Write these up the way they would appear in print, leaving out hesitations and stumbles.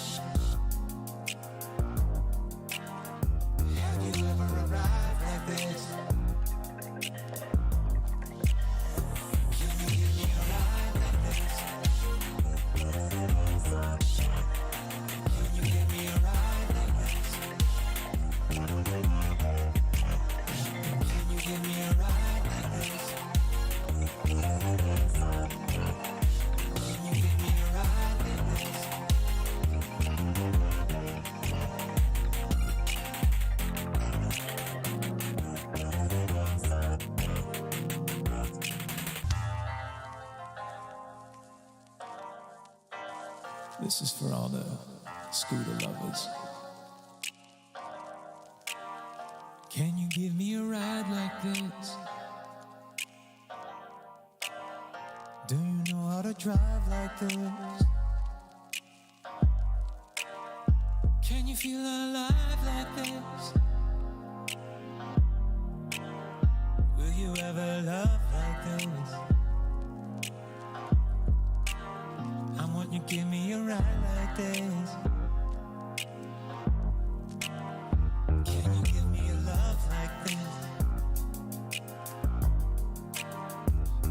this? Have you ever arrived like this? Can you give me a ride like this? Can you give me a ride like this? Can you give me a ride like this? Can you give me a ride like this? This is for all the scooter lovers. Can you give me a ride like this? Do you know how to drive like this? Can you feel alive like this? Will you ever love like this? I want you to give me a ride like this. Can you give me a love like this?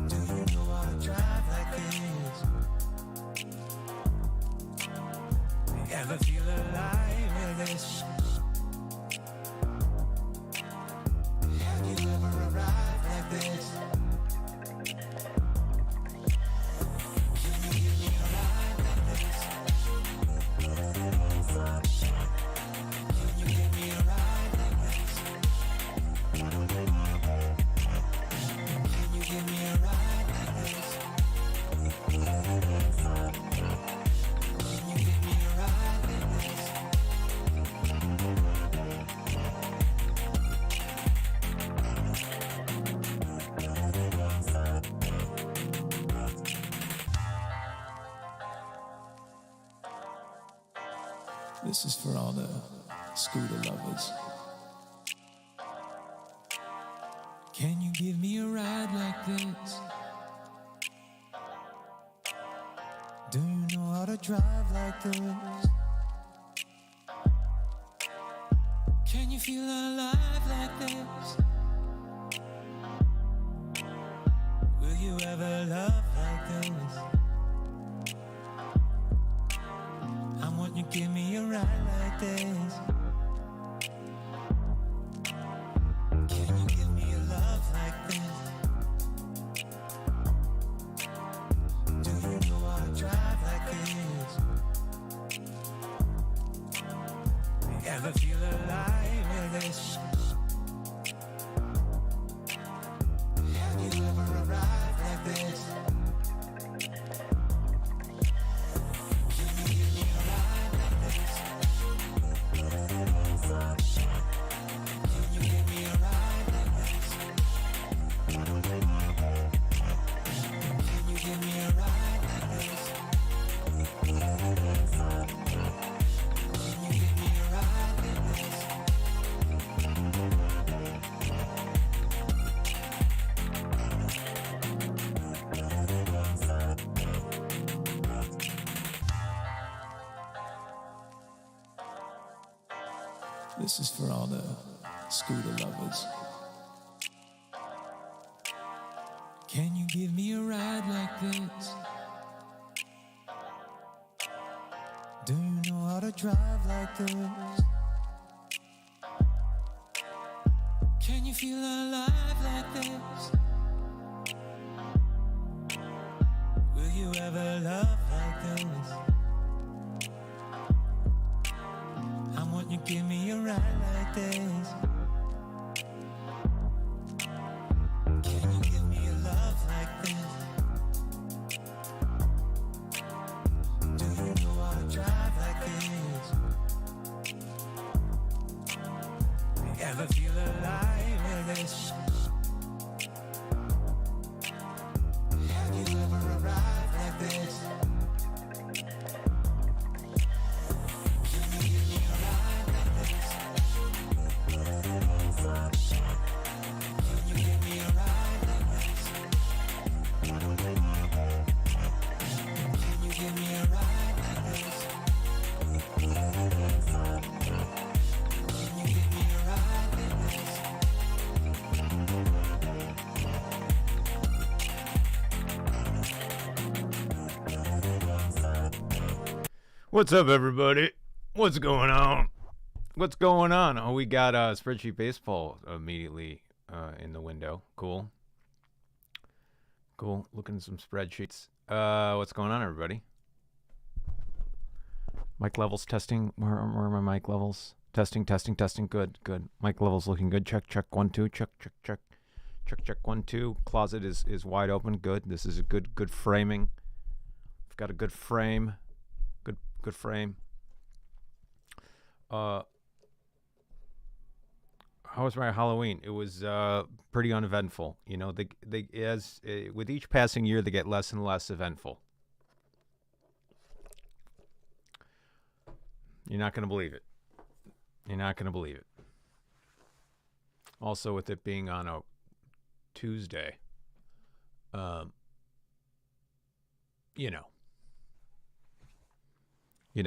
Do you know how to drive like this? Ever feel alive with this? Have you ever arrived like this? Can you give me a ride like this? Can you give me a ride like this? Can you give me a ride like this? Can you give me a ride like this? This is for all the scooter lovers. Can you give me a ride like this? Do you know how to drive like this? Can you feel alive like this? Will you ever love like this? I want you to give me a ride like this. Can you give me a love like this? Do you know how to drive like this? Ever feel alive with this? Have you ever arrived like this? Can you give me a ride like this? Can you give me a ride like this? Can you give me a ride like this? Can you give me a ride like this? This is for all the scooter lovers. Can you give me a ride like this? Do you know how to drive like this? Can you feel alive like this? Will you ever love like this? I want you to give me a ride like this. Can you give me a love like this? Do you know how to drive like this? Ever feel alive with this? Have you ever arrived like this? Can you give me a ride like this? Can you give me a ride like this? Can you give me a ride like this? What's up, everybody? What's going on? What's going on? Oh, we got Spreadsheet Baseball immediately in the window. Cool. Cool. Looking at some spreadsheets. What's going on, everybody? Mic levels testing. Where are my mic levels? Testing. Good. Mic levels looking good. Check. 1 2. Check. 1 2. Closet is wide open. Good. This is a good framing. We've got a good frame. Good frame. How was my Halloween? It was pretty uneventful. You know, with each passing year, they get less and less eventful. You're not gonna believe it. Also, with it being on a Tuesday,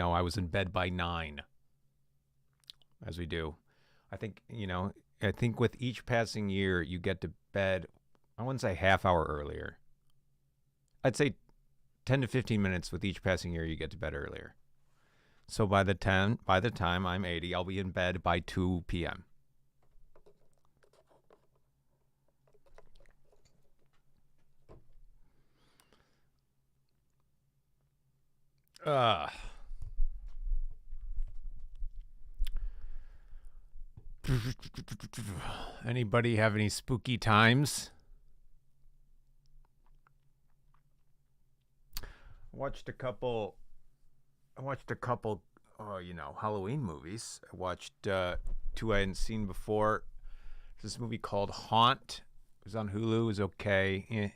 I was in bed by 9, as we do. I think with each passing year, you get to bed, I wouldn't say half hour earlier. I'd say 10 to 15 minutes with each passing year, you get to bed earlier. So by the time I'm 80, I'll be in bed by 2 p.m. Anybody have any spooky times? I watched a couple Halloween movies. I watched 2 I hadn't seen before. There's this movie called Haunt. It was on Hulu. It was okay.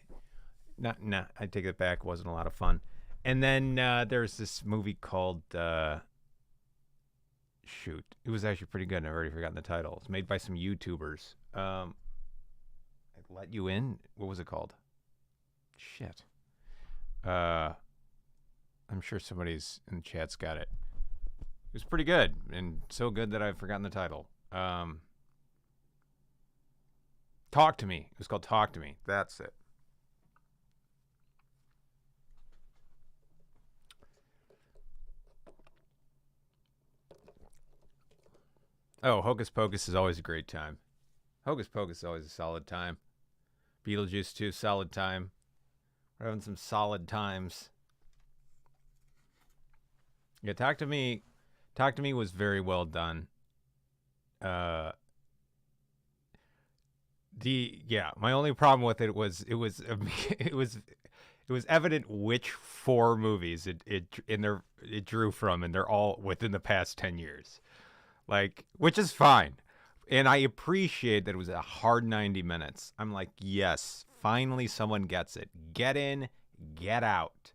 I take it back. It wasn't a lot of fun. And then there's this movie called shoot. It was actually pretty good. I've already forgotten the title. It's made by some YouTubers. I Let You In? What was it called? Shit. I'm sure somebody's in the chat's got it. It was pretty good, and so good that I've forgotten the title. Talk to Me. It was called Talk to Me. That's it. Oh, Hocus Pocus is always a great time. Hocus Pocus is always a solid time. Beetlejuice 2, solid time. We're having some solid times. Yeah, Talk to Me was very well done. My only problem with it was it was evident which 4 movies it drew from, and they're all within the past 10 years. Like, which is fine. And I appreciate that it was a hard 90 minutes. I'm like, yes, finally someone gets it. Get in, get out.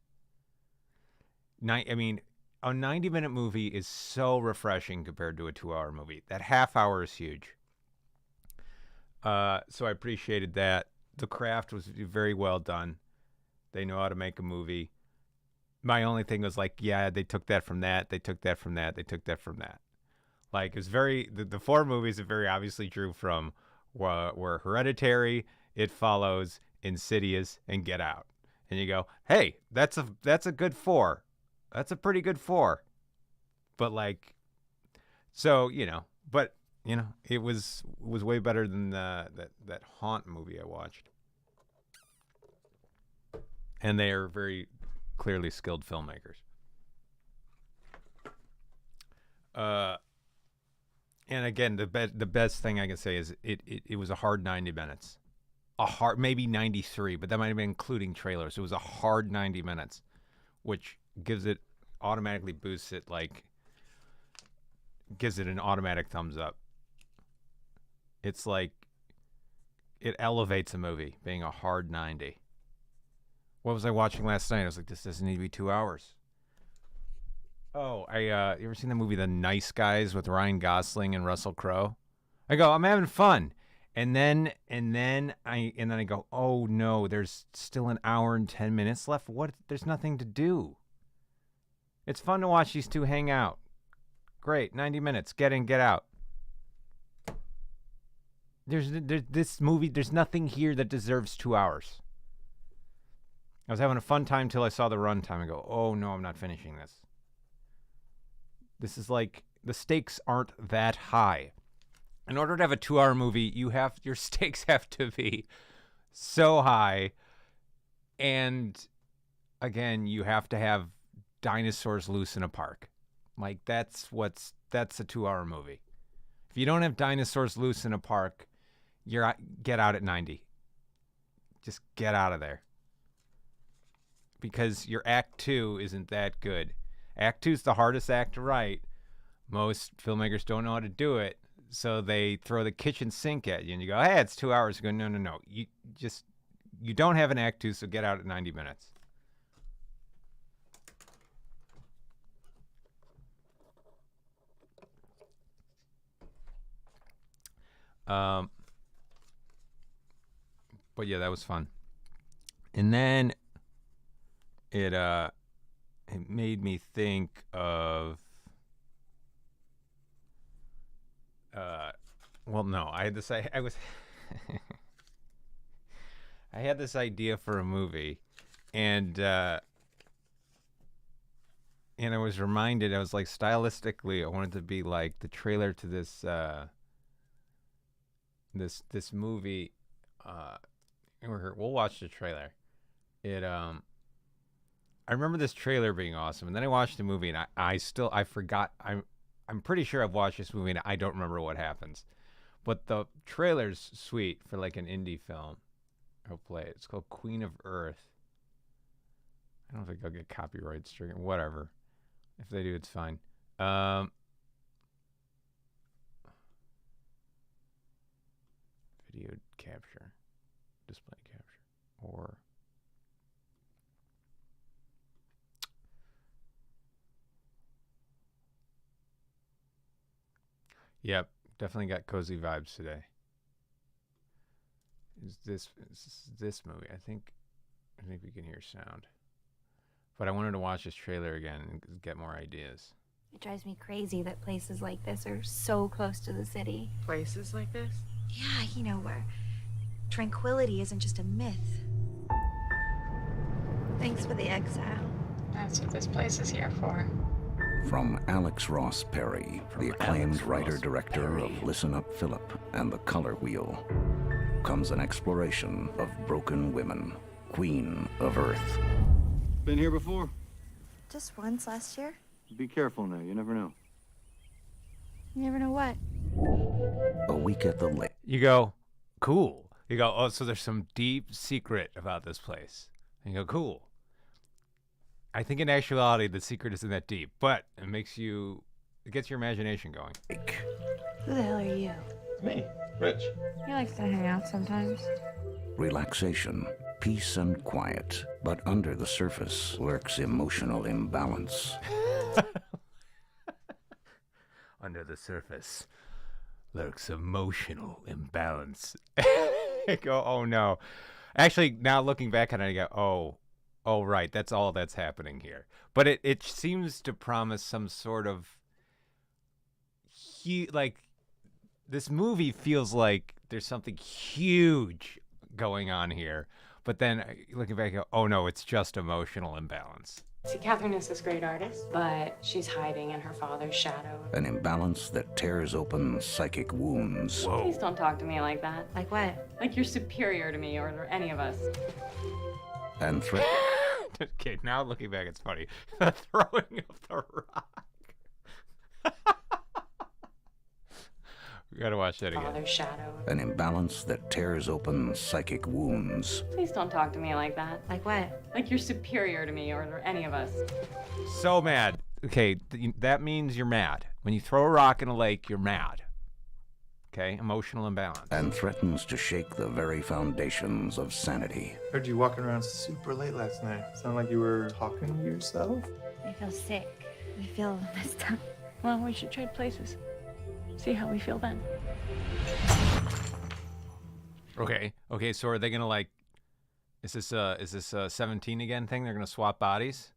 I mean, a 90-minute movie is so refreshing compared to a 2-hour movie. That half hour is huge. So I appreciated that. The craft was very well done. They know how to make a movie. My only thing was like, yeah, they took that from that. They took that from that. They took that from that. Like, it's the 4 movies that very obviously drew from were Hereditary, It Follows, Insidious, and Get Out. And you go, hey, that's a good 4. That's a pretty good 4. But like, so, it was way better than that Haunt movie I watched. And they are very clearly skilled filmmakers. And again, the best thing I can say is it was a hard 90 minutes. Maybe 93, but that might have been including trailers. It was a hard 90 minutes, which automatically boosts it, like, gives it an automatic thumbs up. It's like, it elevates a movie, being a hard 90. What was I watching last night? I was like, this doesn't need to be 2 hours. Oh, you ever seen the movie The Nice Guys with Ryan Gosling and Russell Crowe? I go, I'm having fun. And then I go, oh no, there's still an hour and 10 minutes left. What? There's nothing to do. It's fun to watch these two hang out. Great, 90 minutes. Get in, get out. This movie, there's nothing here that deserves 2 hours. I was having a fun time till I saw the runtime and go, oh no, I'm not finishing this. This is like the stakes aren't that high. In order to have a 2-hour movie, your stakes have to be so high. And again, you have to have dinosaurs loose in a park. Like that's a 2-hour movie. If you don't have dinosaurs loose in a park, get out at 90. Just get out of there. Because your act 2 isn't that good. Act 2 is the hardest act to write. Most filmmakers don't know how to do it, so they throw the kitchen sink at you, and you go, "Hey, it's 2 hours." You go, "No. You don't have an act 2, so get out at 90 minutes." But yeah, that was fun. And then it made me think of well, no, I had this I had this idea for a movie, and I was reminded, I was like, stylistically, I wanted to be like the trailer to this this movie. We'll watch the trailer. I remember this trailer being awesome, and then I watched the movie, and I forgot. I'm pretty sure I've watched this movie, and I don't remember what happens. But the trailer's sweet for like an indie film. I'll play it. It's called Queen of Earth. I don't think I'll get copyright stricken. Whatever. If they do, it's fine. Video capture, display capture, or yep, definitely got cozy vibes today. Is this movie? I think we can hear sound, but I wanted to watch this trailer again and get more ideas. It drives me crazy that places like this are so close to the city. Places like this? Yeah, you know, where tranquility isn't just a myth. Thanks for the exile. That's what this place is here for. From Alex Ross Perry, the acclaimed writer-director of Listen Up, Philip and The Color Wheel, comes an exploration of broken women, Queen of Earth. Been here before? Just once last year? Be careful now, you never know. You never know what. A week at the lake. You go, cool. You go, oh, so there's some deep secret about this place. And you go, cool. I think in actuality, the secret isn't that deep, but it gets your imagination going. Who the hell are you? Me, Rich. He likes to hang out sometimes. Relaxation, peace and quiet, but under the surface lurks emotional imbalance. Under the surface lurks emotional imbalance. I go, oh no. Actually, now looking back on it, I go, oh right, that's all that's happening here. But it seems to promise some sort of like this movie feels like there's something huge going on here. But then looking back, I go, oh no, it's just emotional imbalance. See, Catherine is this great artist, but she's hiding in her father's shadow. An imbalance that tears open psychic wounds. Whoa. Please don't talk to me like that. Like what? Like you're superior to me or any of us. And threat. Okay, now looking back, it's funny. The throwing of the rock. We gotta watch that again. Father's shadow. An imbalance that tears open psychic wounds. Please don't talk to me like that. Like what? Like you're superior to me or any of us. So mad. Okay, that means you're mad. When you throw a rock in a lake, you're mad. Okay, emotional imbalance. And threatens to shake the very foundations of sanity. Heard you walking around super late last night. Sound like you were talking to yourself? I feel sick. I feel messed up. Well, we should trade places. See how we feel then. Okay, so are they gonna like, is this a 17 again thing? They're gonna swap bodies?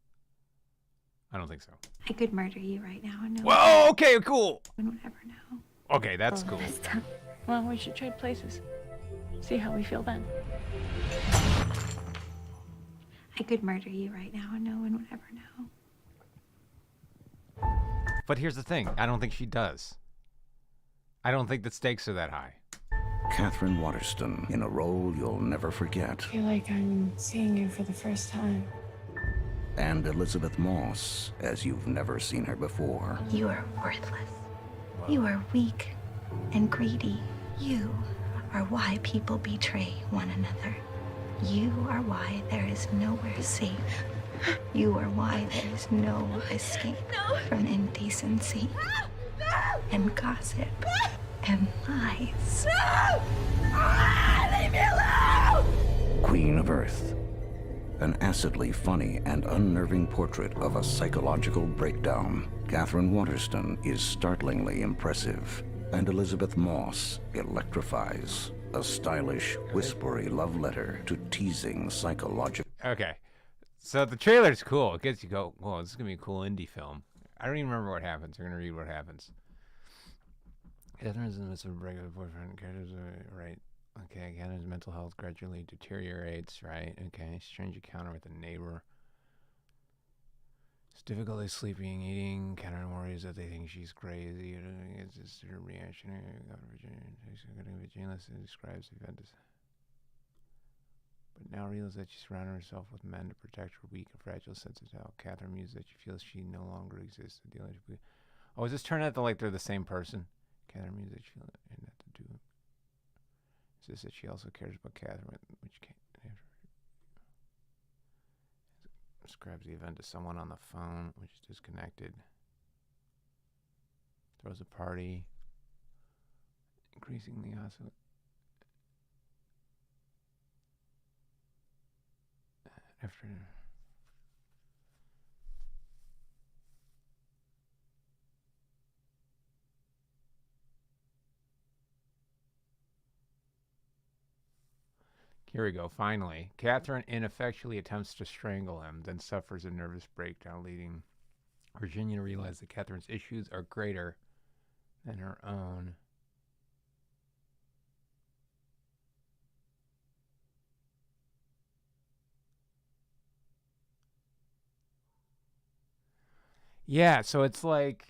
I don't think so. I could murder you right now and no Whoa, okay, cool. one would ever know. Okay, that's cool. Messed up. Well, we should trade places. See how we feel then. I could murder you right now and no one would ever know. But here's the thing. I don't think she does. I don't think the stakes are that high. Catherine Waterston in a role you'll never forget. I feel like I'm seeing you for the first time. And Elizabeth Moss as you've never seen her before. You are worthless. You are weak and greedy. You are why people betray one another. You are why there is nowhere safe. You are why there is no escape from indecency and gossip and lies. Leave me alone! Queen of Earth. An acidly funny and unnerving portrait of a psychological breakdown. Catherine Waterston is startlingly impressive, and Elizabeth Moss electrifies. A stylish, whispery love letter to teasing psychological. Okay. So the trailer's cool. It gets you go, whoa, this is going to be a cool indie film. I don't even remember what happens. We're going to read what happens. Catherine is in the midst of a breakup with boyfriend. Right. Okay, Catherine's mental health gradually deteriorates, right? Okay, strange encounter with a neighbor. It's difficulty sleeping, eating. Catherine worries that they think she's crazy. It's just her reaction. Virginia describes the event as... But now realizes that she's surrounded herself with men to protect her weak and fragile sense of self. Catherine mused that she feels she no longer exists. Oh, is this turning out to like they're the same person? Catherine mused that she feels it had to do. It's just that she also cares about Catherine, which can't. Describes the event to someone on the phone, which is disconnected. Throws a party. Increasingly also. After. Here we go, finally. Catherine ineffectually attempts to strangle him, then suffers a nervous breakdown, leading Virginia to realize that Catherine's issues are greater than her own. Yeah, so it's like...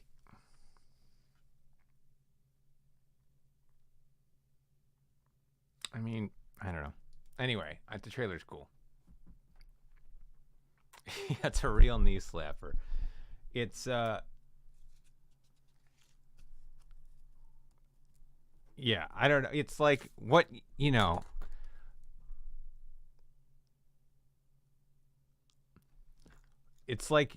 I mean, I don't know. Anyway, the trailer's cool. It's a real knee slapper. It's yeah, I don't know. It's like what, you know, it's like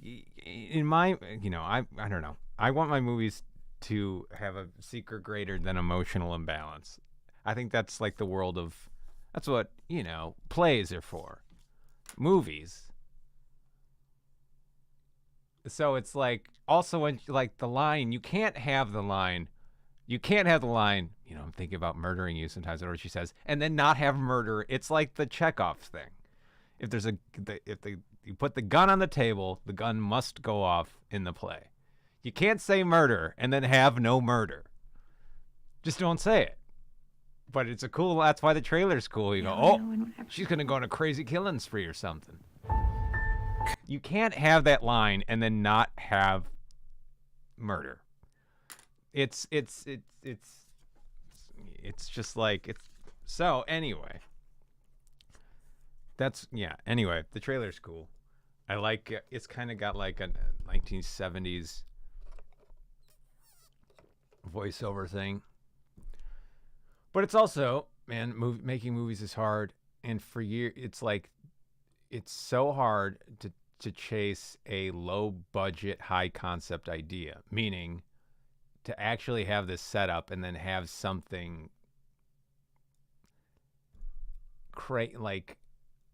in my, you know, I don't know. I want my movies to have a secret greater than emotional imbalance. I think that's like the world of, that's what, you know, plays are for. Movies. So it's like, also when, like, the line, you can't have the line, you know, I'm thinking about murdering you sometimes, or she says, and then not have murder. It's like the Chekhov thing. If there's you put the gun on the table, the gun must go off in the play. You can't say murder and then have no murder. Just don't say it. But it's a cool, that's why the trailer's cool. You go, oh, she's going to go on a crazy killing spree or something. You can't have that line and then not have murder. It's just like, it's, so anyway. That's, yeah, anyway, the trailer's cool. I like, it's kind of got like a 1970s voiceover thing. But it's also, man, making movies is hard. And for years, it's like, it's so hard to chase a low budget, high concept idea. Meaning to actually have this set up and then have something like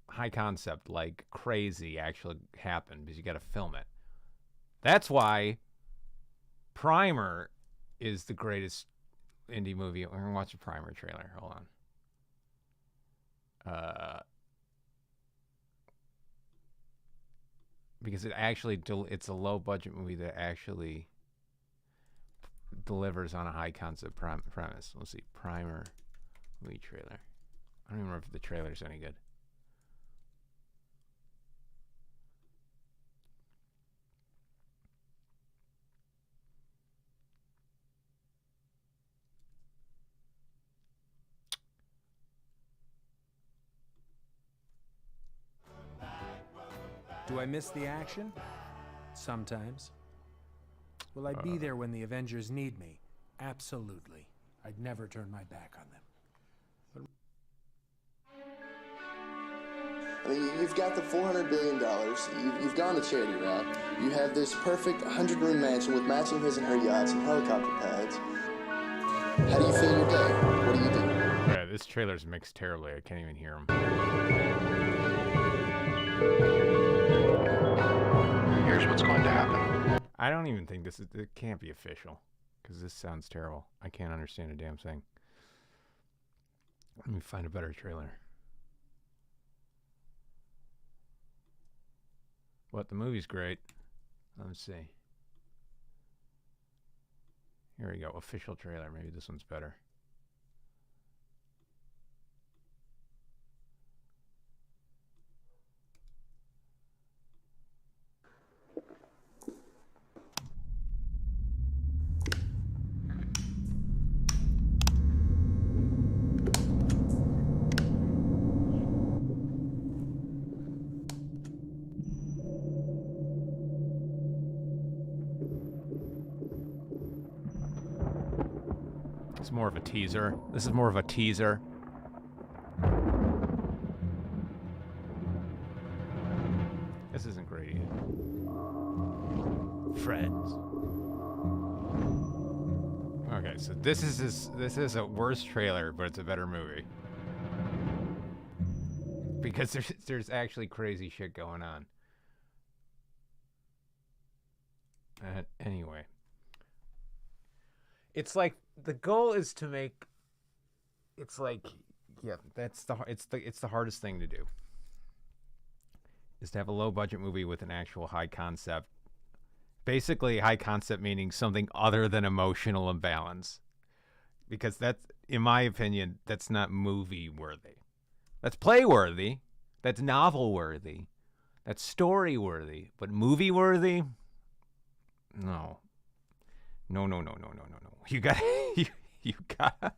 high concept, like crazy actually happen, because you got to film it. That's why Primer is the greatest indie movie. We're gonna watch a Primer trailer. Hold on. Because it actually it's a low budget movie that actually delivers on a high concept premise. Let's see, Primer movie trailer. I don't even remember if the trailer's any good. Do I miss the action? Sometimes. Will I be there when the Avengers need me? Absolutely. I'd never turn my back on them. I mean, you've got the $400 billion. You've gone the charity route. You have this perfect 100-room mansion with matching his and her yachts and helicopter pads. How do you fill your day? What do you do? Yeah, this trailer's mixed terribly. I can't even hear him. Here's what's going to happen. I don't even think this is. It can't be official because this sounds terrible. I can't understand a damn thing. Let me find a better trailer. What? The movie's great. Let's see. Here we go. Official trailer. Maybe this one's better. It's more of a teaser. This is more of a teaser. This isn't great either. Friends. Okay, so this is a worse trailer, but it's a better movie. Because there's actually crazy shit going on. Anyway. It's like the goal is to make. It's like, yeah, it's the hardest thing to do. Is to have a low budget movie with an actual high concept. Basically, high concept meaning something other than emotional imbalance, because that's, in my opinion, that's not movie worthy. That's play worthy. That's novel worthy. That's story worthy. But movie worthy? No. No. You gotta,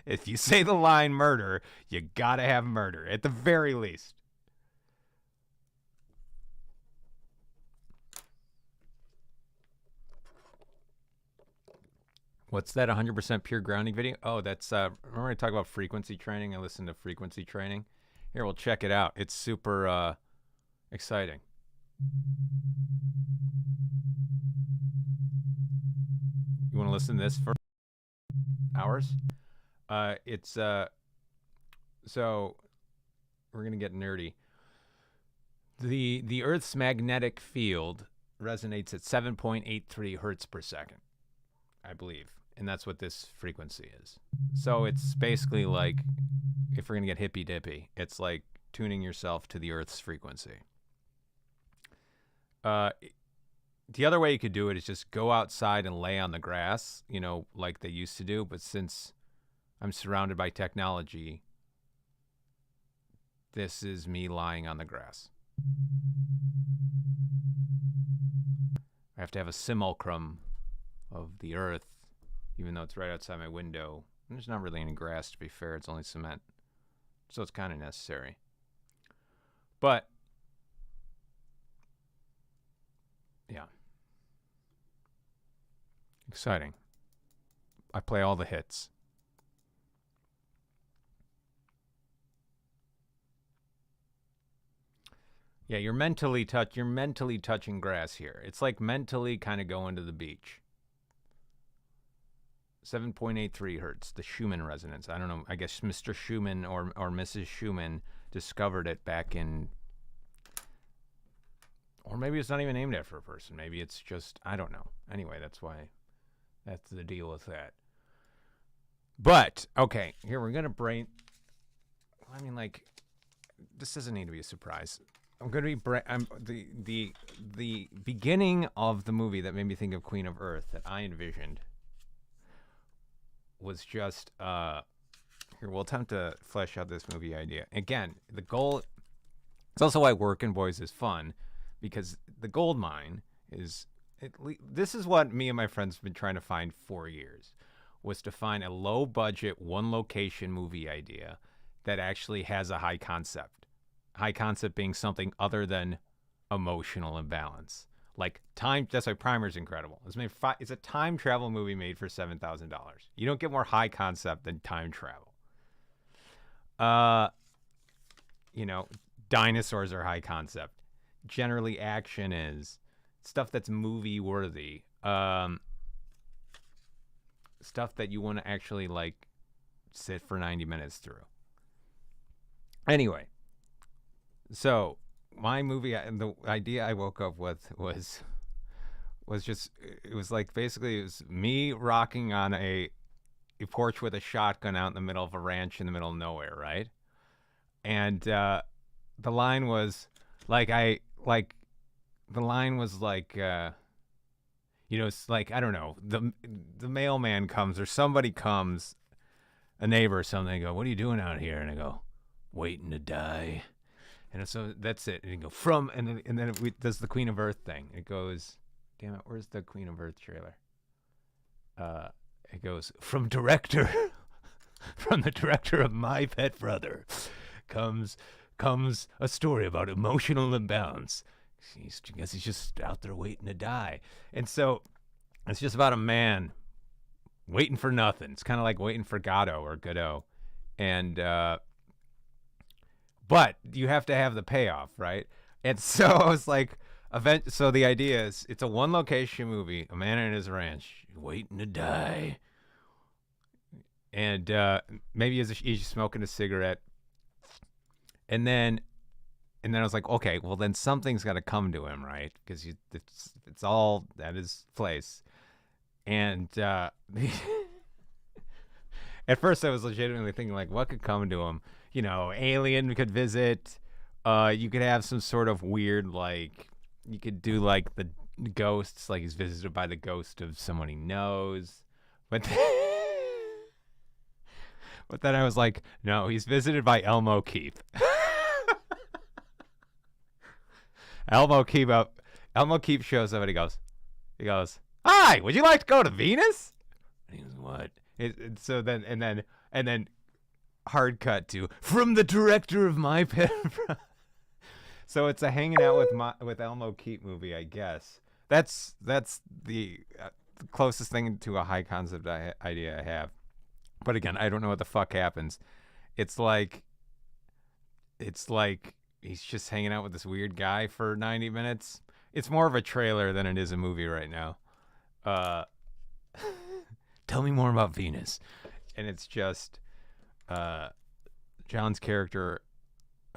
if you say the line murder, you gotta have murder, at the very least. What's that 100% pure grounding video? Oh, that's, remember I talk about frequency training? I listen to frequency training. Here, we'll check it out. It's super exciting. You want to listen to this for hours? So we're going to get nerdy. The Earth's magnetic field resonates at 7.83 hertz per second, I believe. And that's what this frequency is. So it's basically like, if we're going to get hippy-dippy, it's like tuning yourself to the Earth's frequency. The other way you could do it is just go outside and lay on the grass, you know, like they used to do. But since I'm surrounded by technology, this is me lying on the grass. I have to have a simulacrum of the Earth, even though it's right outside my window. And there's not really any grass, to be fair. It's only cement. So it's kind of necessary. But, yeah. Exciting. I play all the hits. Yeah, you're mentally touching grass here. It's like mentally kind of going to the beach. 7.83 hertz, the Schumann resonance. I don't know. I guess Mr. Schumann or Mrs. Schumann discovered it back in, or maybe it's not even named after a person. Maybe it's just, I don't know. Anyway, that's the deal with that. But, okay, here we're going to brain, I mean, like, this doesn't need to be a surprise. I'm going to be, the beginning of the movie that made me think of Queen of Earth that I envisioned was just, here, we'll attempt to flesh out this movie idea. Again, the goal, it's also why Working Boys is fun, because the gold mine is, this is what me and my friends have been trying to find for years, was to find a low budget, one location movie idea that actually has a high concept. High concept being something other than emotional imbalance. Like time, that's why Primer's incredible. It's a time travel movie made for $7,000. You don't get more high concept than time travel. You know, dinosaurs are high concept. Generally, action is stuff that's movie worthy. Stuff that you want to actually like sit for 90 minutes through. Anyway, so my movie, the idea I woke up with was just, it was like basically it was me rocking on a porch with a shotgun out in the middle of a ranch in the middle of nowhere, right? And the line was like the line was like you know, it's like, I don't know, the mailman comes or somebody comes, a neighbor or something. They go, "What are you doing out here?" And I go, "Waiting to die." And so that's it. And you go and then it does the Queen of Earth thing. It goes, damn it, where's the Queen of Earth trailer? It goes, from the director of My Pet Brother comes a story about emotional imbalance. I guess he's just out there waiting to die. And so it's just about a man waiting for nothing. It's kind of like waiting for Godot. And but you have to have the payoff, right? And so I was like, so the idea is it's a one location movie, a man in his ranch waiting to die. And maybe he's smoking a cigarette. And then I was like, okay, well then something's got to come to him, right? Because it's all at his place. And at first I was legitimately thinking, like, what could come to him? You know, alien could visit. You could have some sort of weird, like, you could do like the ghosts, like he's visited by the ghost of someone he knows. But then I was like, no, he's visited by Elmo Keith. Elmo Keith shows up and he goes, "Hi, would you like to go to Venus?" And he goes, "What?" So then hard cut to from the director of My Pet. So it's a hanging out with Elmo Keith movie, I guess. That's the closest thing to a high concept idea I have. But again, I don't know what the fuck happens. It's like he's just hanging out with this weird guy for 90 minutes. It's more of a trailer than it is a movie right now. Tell me more about Venus. And it's just John's character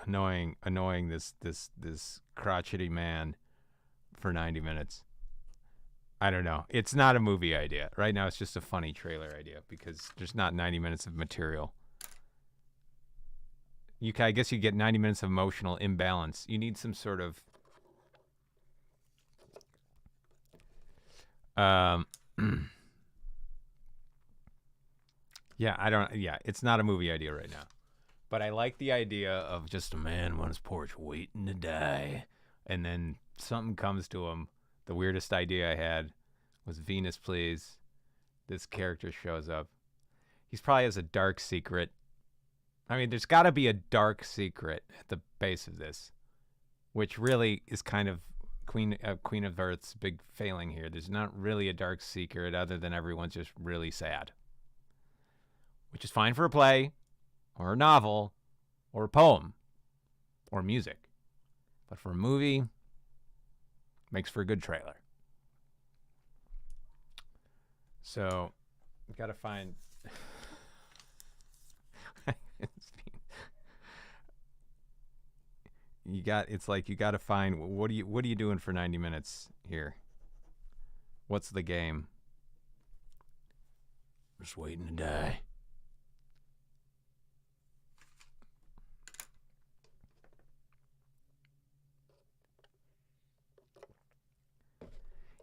annoying this crotchety man for 90 minutes. I don't know. It's not a movie idea. Right now it's just a funny trailer idea because there's not 90 minutes of material. I guess you get 90 minutes of emotional imbalance. You need some sort of it's not a movie idea right now. But I like the idea of just a man on his porch waiting to die. And then something comes to him. The weirdest idea I had was Venus, please. This character shows up. He probably has a dark secret. I mean, there's got to be a dark secret at the base of this, which really is kind of Queen of Earth's big failing here. There's not really a dark secret other than everyone's just really sad, which is fine for a play or a novel or a poem or music. But for a movie, makes for a good trailer. So, we've got to find... you got to find, what are you doing for 90 minutes here? What's the game? Just waiting to die.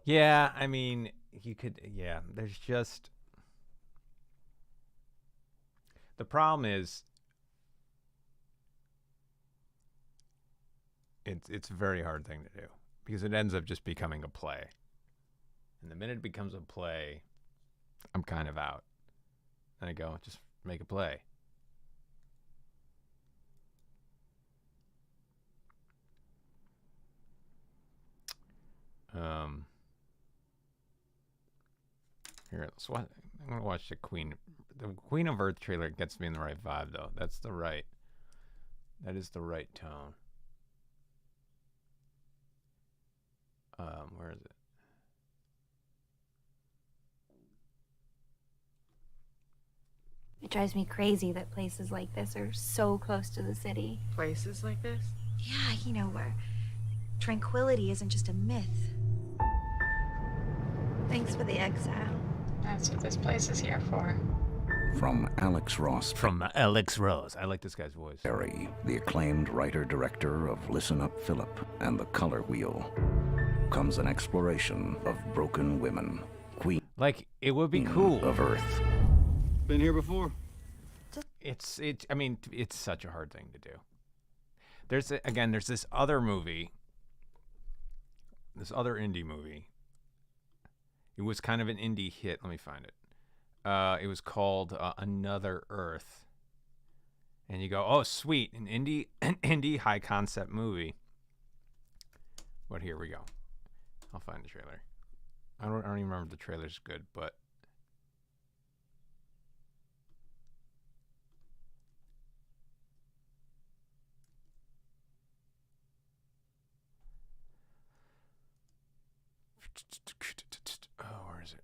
Yeah, I mean, you could, there's just, the problem is, it's a very hard thing to do because it ends up just becoming a play. And the minute it becomes a play, I'm kind of out. And I go, just make a play. Here, let's watch. I'm gonna watch the Queen of Earth trailer. It gets me in the right vibe, though. That is the right tone. Where is it? It drives me crazy that places like this are so close to the city. Places like this? Yeah, you know, where tranquility isn't just a myth. Thanks for the exile. That's what this place is here for. From Alex Ross From Alex Rose. I like this guy's voice. Perry, the acclaimed writer-director of Listen Up, Philip, and The Color Wheel, comes an exploration of broken women, Queen Like, it would be cool. of Earth. Been here before? I mean, it's such a hard thing to do. There's this other movie, this other indie movie. It was kind of an indie hit. Let me find it. It was called Another Earth. And you go, oh, sweet, an indie high concept movie. But here we go. I'll find the trailer. I don't even remember if the trailer's good, but oh, where is it?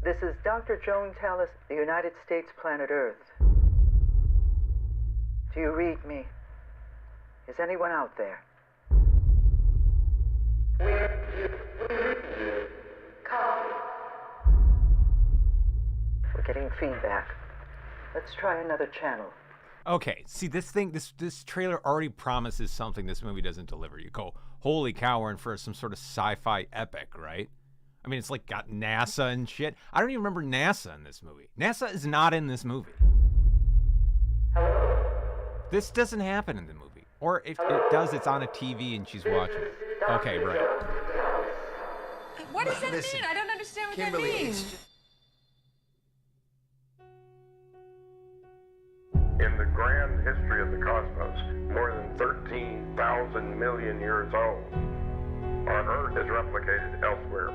This is Dr. Joan Tallis, the United States Planet Earth. Do you read me? Is anyone out there? We're getting feedback. Let's try another channel. Okay, see, this trailer already promises something this movie doesn't deliver. You go, holy cow, we're in for some sort of sci-fi epic, right? I mean, it's like got NASA and shit. I don't even remember NASA in this movie. NASA is not in this movie. This doesn't happen in the movie. Or if it does, it's on a TV and she's watching it. Okay, right. What does that mean? I don't understand what Kimberly, that means. In the grand history of the cosmos, more than 13,000 million years old, our Earth is replicated elsewhere.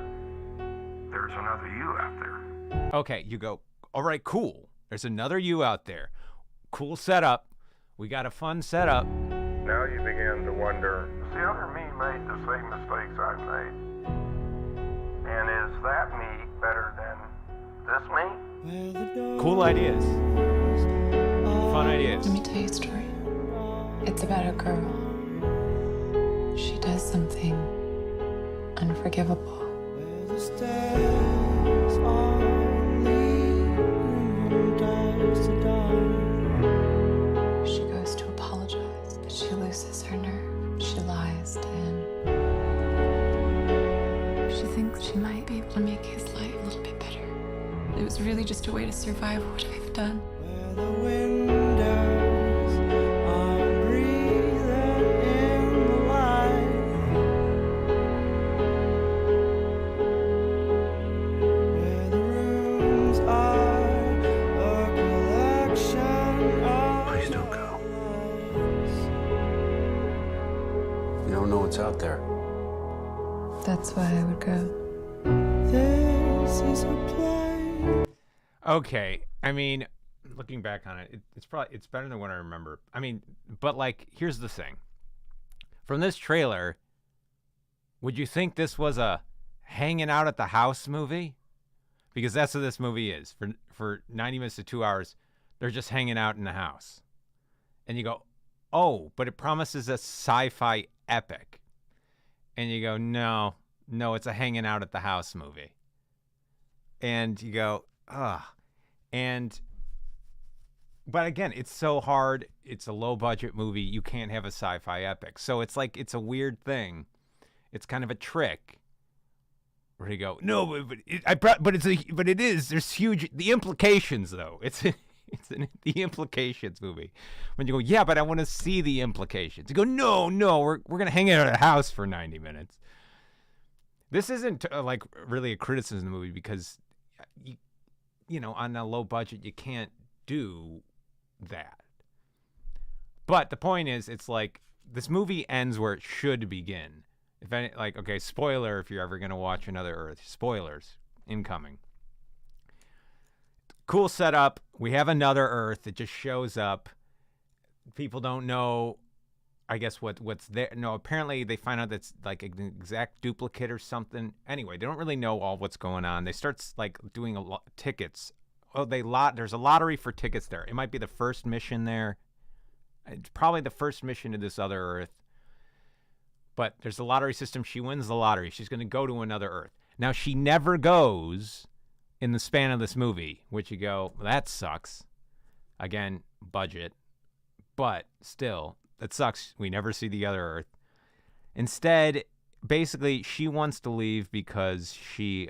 There's another you out there. Okay, you go, all right, cool. There's another you out there. Cool setup. We got a fun setup. Now you begin to wonder, the other me made the same mistakes I've made. And is that me better than this me? Cool ideas. Fun ideas. Let me tell you a story. It's about a girl. She does something unforgivable. She goes to apologize, but she loses her nerve. She lies to him. She thinks she might be able to make his life a little bit better. It was really just a way to survive what I've done. Please don't go. You don't know what's out there. That's why I would go. Okay, I mean, looking back on it, it's better than what I remember. I mean, but like, here's the thing. From this trailer, would you think this was a hanging out at the house movie? Because that's what this movie is. For 90 minutes to 2 hours, they're just hanging out in the house. And you go, oh, but it promises a sci-fi epic. And you go, no, it's a hanging out at the house movie. And you go, ugh. But again, it's so hard. It's a low budget movie. You can't have a sci-fi epic. So it's like, it's a weird thing. It's kind of a trick. Where you go, no, but it is. There's huge, the implications though. It's the implications movie. When you go, yeah, but I want to see the implications. You go, no, we're going to hang out at a house for 90 minutes. This isn't like really a criticism of the movie because, you know, on a low budget, you can't do that. But the point is, it's like this movie ends where it should begin. If any, like, okay, spoiler if you're ever going to watch Another Earth. Spoilers incoming. Cool setup. We have Another Earth. It just shows up. People don't know, I guess, what's there. No, apparently they find out that's like an exact duplicate or something. Anyway, they don't really know all what's going on. They start like doing tickets. Oh, there's a lottery for tickets there. It might be the first mission there. It's probably the first mission to this other Earth. But there's a lottery system. She wins the lottery. She's going to go to Another Earth. Now, she never goes in the span of this movie, which you go, well, that sucks. Again, budget. But still, that sucks. We never see the other Earth. Instead, basically, she wants to leave because she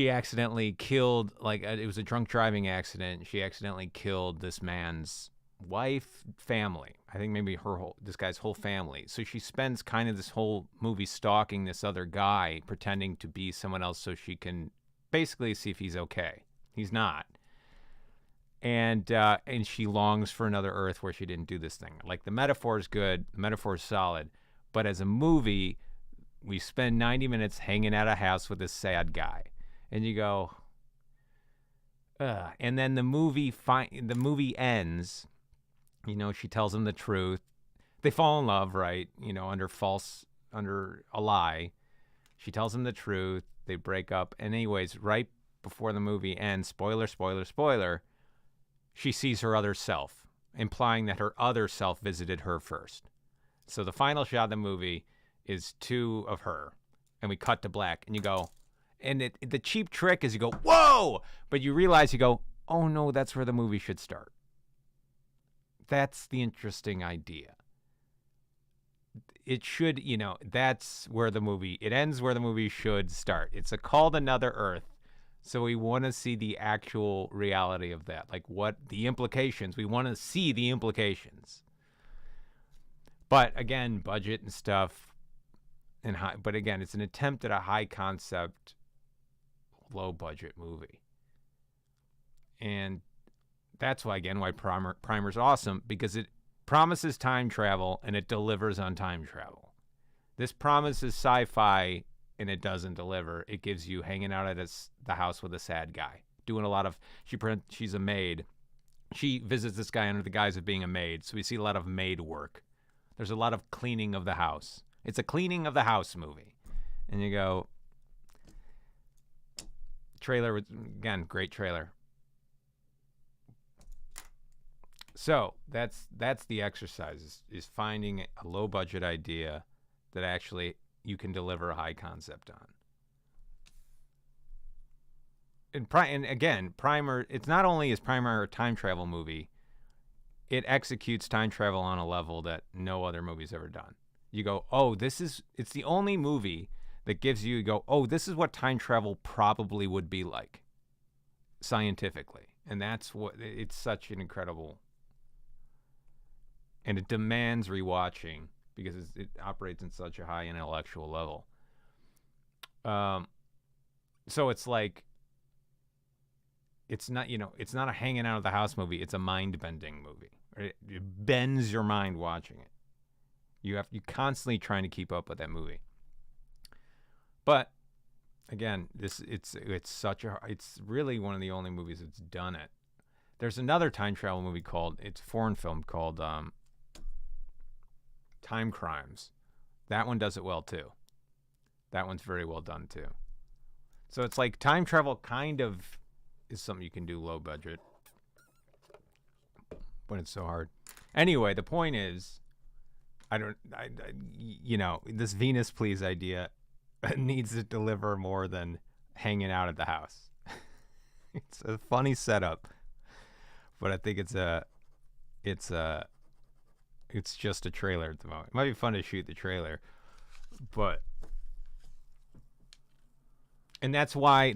accidentally killed, like, it was a drunk driving accident. She accidentally killed this man's wife, family. I think maybe this guy's whole family. So she spends kind of this whole movie stalking this other guy, pretending to be someone else so she can basically see if he's okay. He's not. And she longs for another Earth where she didn't do this thing. Like, the metaphor is good. The metaphor is solid. But as a movie, we spend 90 minutes hanging at a house with this sad guy. And you go, ugh. And then the movie ends. You know, she tells him the truth. They fall in love, right? You know, under a lie. She tells him the truth. They break up. And anyways, right before the movie ends, spoiler, she sees her other self, implying that her other self visited her first. So the final shot of the movie is 2 of her. And we cut to black. And you go, and the cheap trick is you go, whoa! But you realize, you go, oh no, that's where the movie should start. That's the interesting idea. It should, you know, that's where it ends where the movie should start. It's called Another Earth. So we want to see the actual reality of that. Like, what the implications. We want to see the implications. But again, budget and stuff. But again, it's an attempt at a high concept, low budget movie. And that's why Primer's awesome, because it promises time travel and it delivers on time travel. This promises sci-fi and it doesn't deliver. It gives you hanging out at the house with a sad guy, doing a lot of, she's a maid. She visits this guy under the guise of being a maid, so we see a lot of maid work. There's a lot of cleaning of the house. It's a cleaning of the house movie. And you go, trailer, again, great trailer. So that's the exercise, is finding a low budget idea that actually you can deliver a high concept on. And again, Primer, it's not only is Primer a time travel movie, it executes time travel on a level that no other movie's ever done. You go, oh, it's the only movie that gives you go, oh, this is what time travel probably would be like scientifically. And that's what, it's such an incredible, and it demands rewatching because it operates in such a high intellectual level. So it's like, it's not a hanging out of the house movie. It's a mind-bending movie. Right? It bends your mind watching it. You're constantly trying to keep up with that movie. But again, it's really one of the only movies that's done it. There's another time travel movie it's a foreign film called Time Crimes. That one does it well too. That one's very well done too. So it's like time travel kind of is something you can do low budget, but it's so hard. Anyway, the point is, this Venus Please idea needs to deliver more than hanging out at the house. It's a funny setup, but I think it's just a trailer at the moment. It might be fun to shoot the trailer, but, and that's why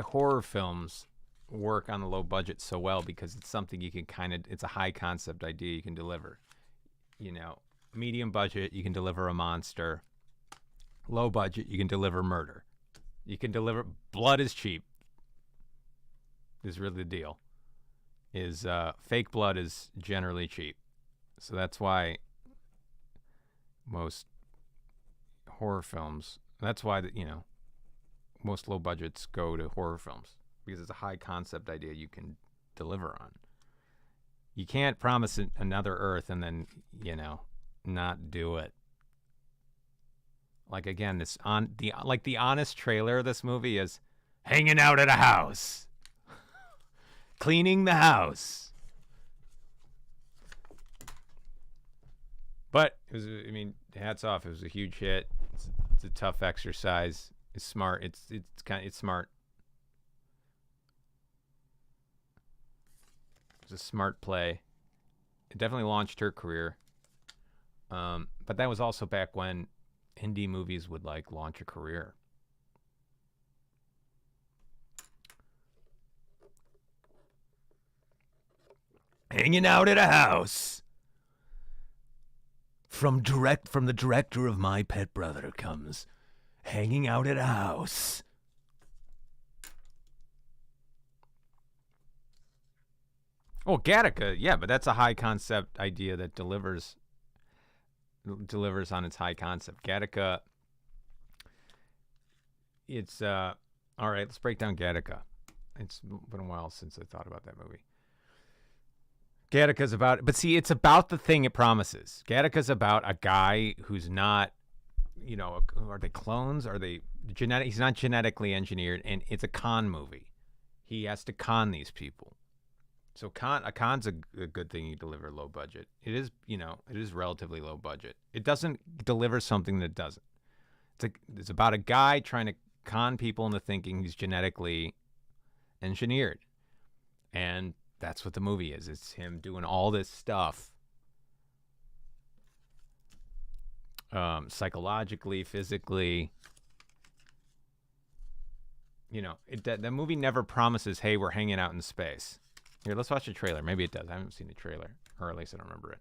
horror films work on the low budget so well, because it's something you can it's a high concept idea you can deliver. Medium budget, you can deliver a monster. Low budget, you can deliver murder. You can deliver blood is cheap. Is really the deal. Is fake blood is generally cheap. So that's why most horror films, that's why most low budgets go to horror films, because it's a high concept idea you can deliver on. You can't promise another Earth and then, not do it. Like, again, the honest trailer of this movie is hanging out at a house, cleaning the house. But it was, hats off. It was a huge hit. It's a tough exercise. It's smart. It's smart. It was a smart play. It definitely launched her career. But that was also back when indie movies would launch a career. Hanging out at a house. From the director of My Pet Brother comes hanging out at a house. Oh, Gattaca, yeah, but that's a high concept idea that delivers on its high concept. Gattaca, it's all right. Let's break down Gattaca. It's been a while since I thought about that movie. Gattaca's about, but see, it's about the thing it promises. Gattaca's about a guy who's not, are they clones? Are they genetic? He's not genetically engineered, and it's a con movie. He has to con these people. So a con's a good thing. You deliver low budget. It is, it is relatively low budget. It doesn't deliver something that doesn't. It's about a guy trying to con people into thinking he's genetically engineered, and that's what the movie is. It's him doing all this stuff, psychologically, physically. The movie never promises, hey, we're hanging out in space. Here, let's watch the trailer. Maybe it does. I haven't seen the trailer, or at least I don't remember it.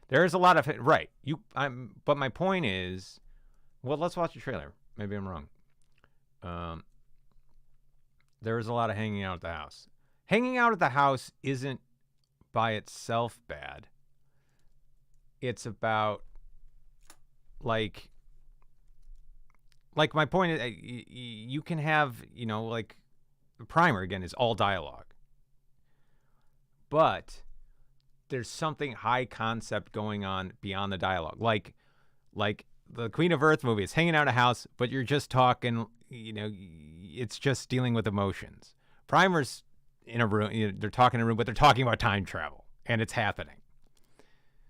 There is a lot of right. But my point is, well, let's watch the trailer. Maybe I'm wrong. There is a lot of hanging out at the house. Hanging out at the house isn't by itself bad. It's about my point is, you can have, the primer, again, is all dialogue. But there's something high concept going on beyond the dialogue. Like the Queen of Earth movie is hanging out at a house, but you're just talking, it's just dealing with emotions. Primer's in a room, they're talking in a room, but they're talking about time travel, and it's happening.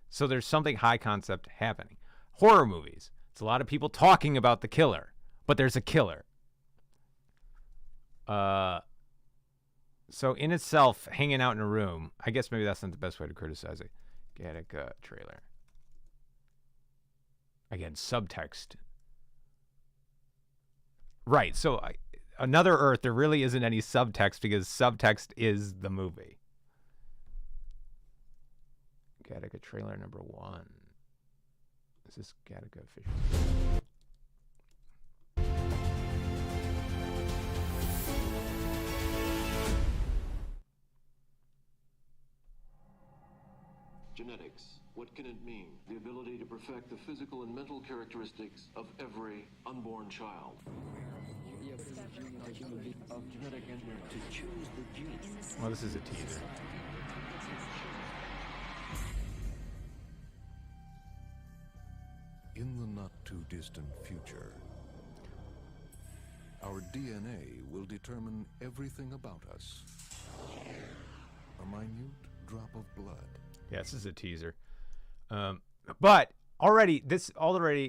So there's something high concept happening. Horror movies, it's a lot of people talking about the killer, but there's a killer. So in itself, hanging out in a room, I guess maybe that's not the best way to criticize it. Gattaca trailer. Again, subtext. Right, so Another Earth, there really isn't any subtext because subtext is the movie. Gattaca trailer number 1. Is this Gattaca official? Genetics. What can it mean? The ability to perfect the physical and mental characteristics of every unborn child. Of genetic engineering to choose the genes. Well, this is a teaser. In the not-too-distant future, our DNA will determine everything about us. A minute drop of blood. Yeah, this is a teaser. But already,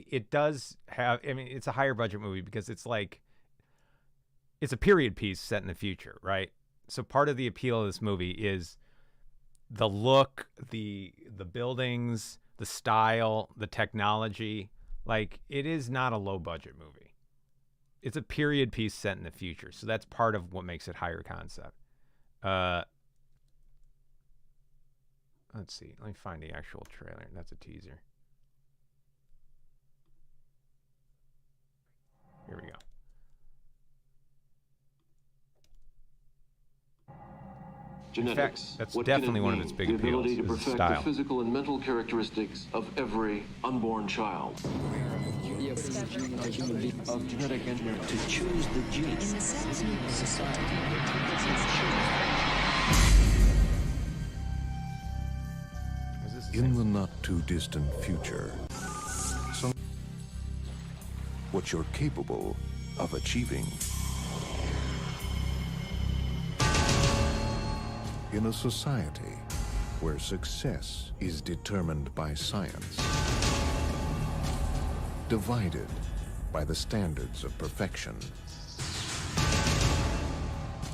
it does have, it's a higher budget movie because it's a period piece set in the future, right? So part of the appeal of this movie is the look, the buildings, the style, the technology. It is not a low budget movie. It's a period piece set in the future. So that's part of what makes it higher concept. Let's see. Let me find the actual trailer. That's a teaser. Here we go. Genetics. That's What definitely can it one of mean? its big The appeals. ability to Is its perfect style. the physical and mental characteristics of every unborn child. Of genetic engineering to choose the genes. In the sense of society. In the not-too-distant future, what you're capable of achieving. In a society where success is determined by science, divided by the standards of perfection,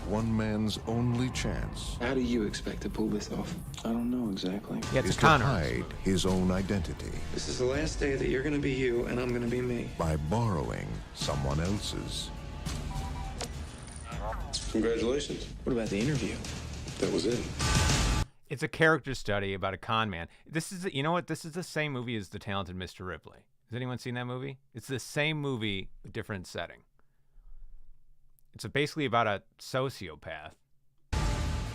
one man's only chance How do you expect to pull this off? I don't know exactly. is to hide his own identity This is the last day that you're gonna be you and I'm gonna be me. by borrowing someone else's. Congratulations. What about the interview? That was it. It's a character study about a con man. This is, you know what? This is the same movie as The Talented Mr. Ripley. Has anyone seen that movie? It's the same movie, different setting. It's basically about a sociopath.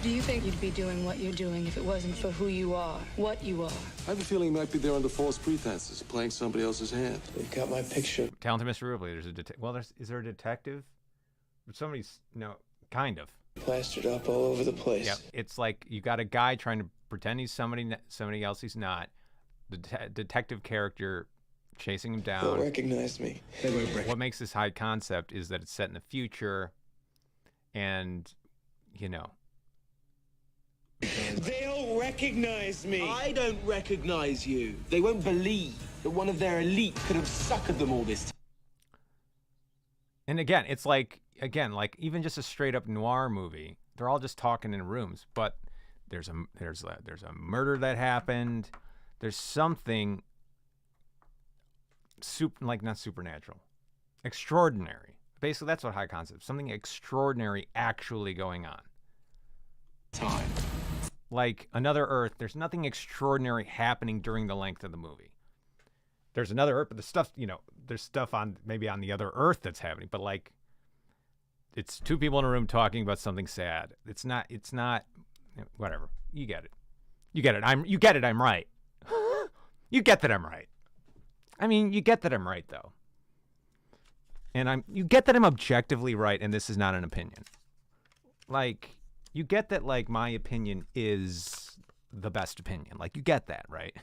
Do you think you'd be doing what you're doing if it wasn't for who you are, what you are? I have a feeling he might be there under false pretenses, playing somebody else's hand. They've got my picture. Talented Mr. Ripley. There's a is there a detective? Somebody's kind of. Plastered up all over the place. Yeah, it's like you got a guy trying to pretend he's somebody else he's not. The detective character chasing him down. They'll recognize me. They won't break. What makes this high concept is that it's set in the future, and They'll recognize me. I don't recognize you. They won't believe that one of their elite could have suckered them all this time. And again, it's like even just a straight up noir movie, they're all just talking in rooms, but there's a murder that happened. There's something not supernatural, extraordinary. Basically, that's what high concept. Something extraordinary actually going on. Time. Like Another Earth, there's nothing extraordinary happening during the length of the movie. There's Another Earth, but the stuff, there's stuff maybe on the other Earth that's happening, but like it's two people in a room talking about something sad. It's not whatever. You get it. You get it. I'm right. You get that I'm right. I mean, you get that I'm right though. And you get that I'm objectively right and this is not an opinion. Like, you get that like my opinion is the best opinion. Like, you get that, right?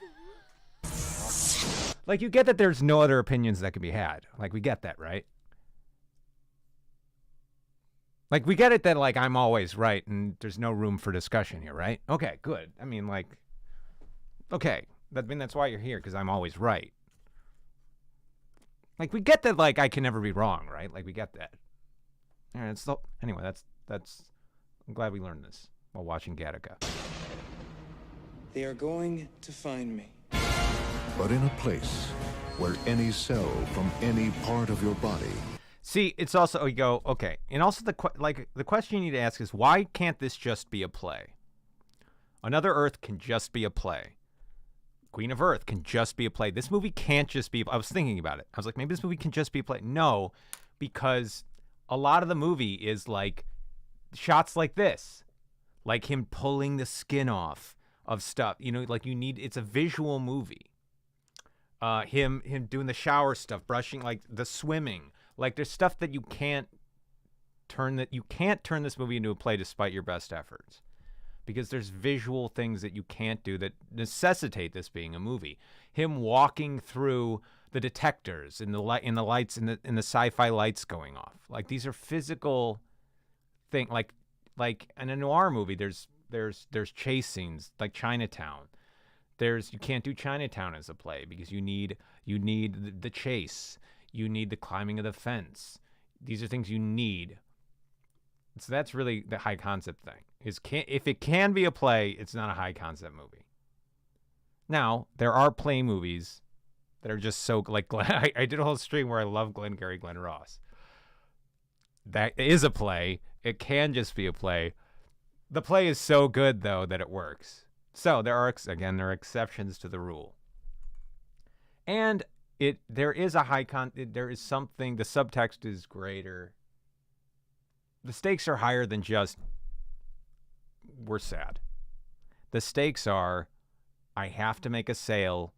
Like, you get that there's no other opinions that can be had. Like, we get that, right? Like, we get it that, like, I'm always right and there's no room for discussion here, right? Okay, good. I mean, like, okay. That's why you're here, because I'm always right. Like, we get that, like, I can never be wrong, right? Like, we get that. All right, anyway, that's I'm glad we learned this while watching Gattaca. They are going to find me. But in a place where any cell from any part of your body. See, it's also, you go, okay. And also the question you need to ask is, why can't this just be a play? Another Earth can just be a play. Queen of Earth can just be a play. This movie can't just be, I was thinking about it. I was like, maybe this movie can just be a play. No, because a lot of the movie is like shots like this, like him pulling the skin off of stuff. Like it's a visual movie. Him doing the shower stuff, brushing, like the swimming. Like there's stuff that you can't turn this movie into a play despite your best efforts. Because there's visual things that you can't do that necessitate this being a movie. Him walking through the detectors in the lights in the sci-fi lights going off. Like these are physical things. Like in a noir movie, there's chase scenes like Chinatown. You can't do Chinatown as a play because you need the chase. You need the climbing of the fence. These are things you need. So that's really the high concept thing. If it can be a play, it's not a high concept movie. Now, there are play movies that are just so, like, I did a whole stream where I love Glengarry Glen Ross. That is a play. It can just be a play. The play is so good, though, that it works. So there are exceptions to the rule. And there is a there is something. The subtext is greater. The stakes are higher than just we're sad. The stakes are I have to make a sale,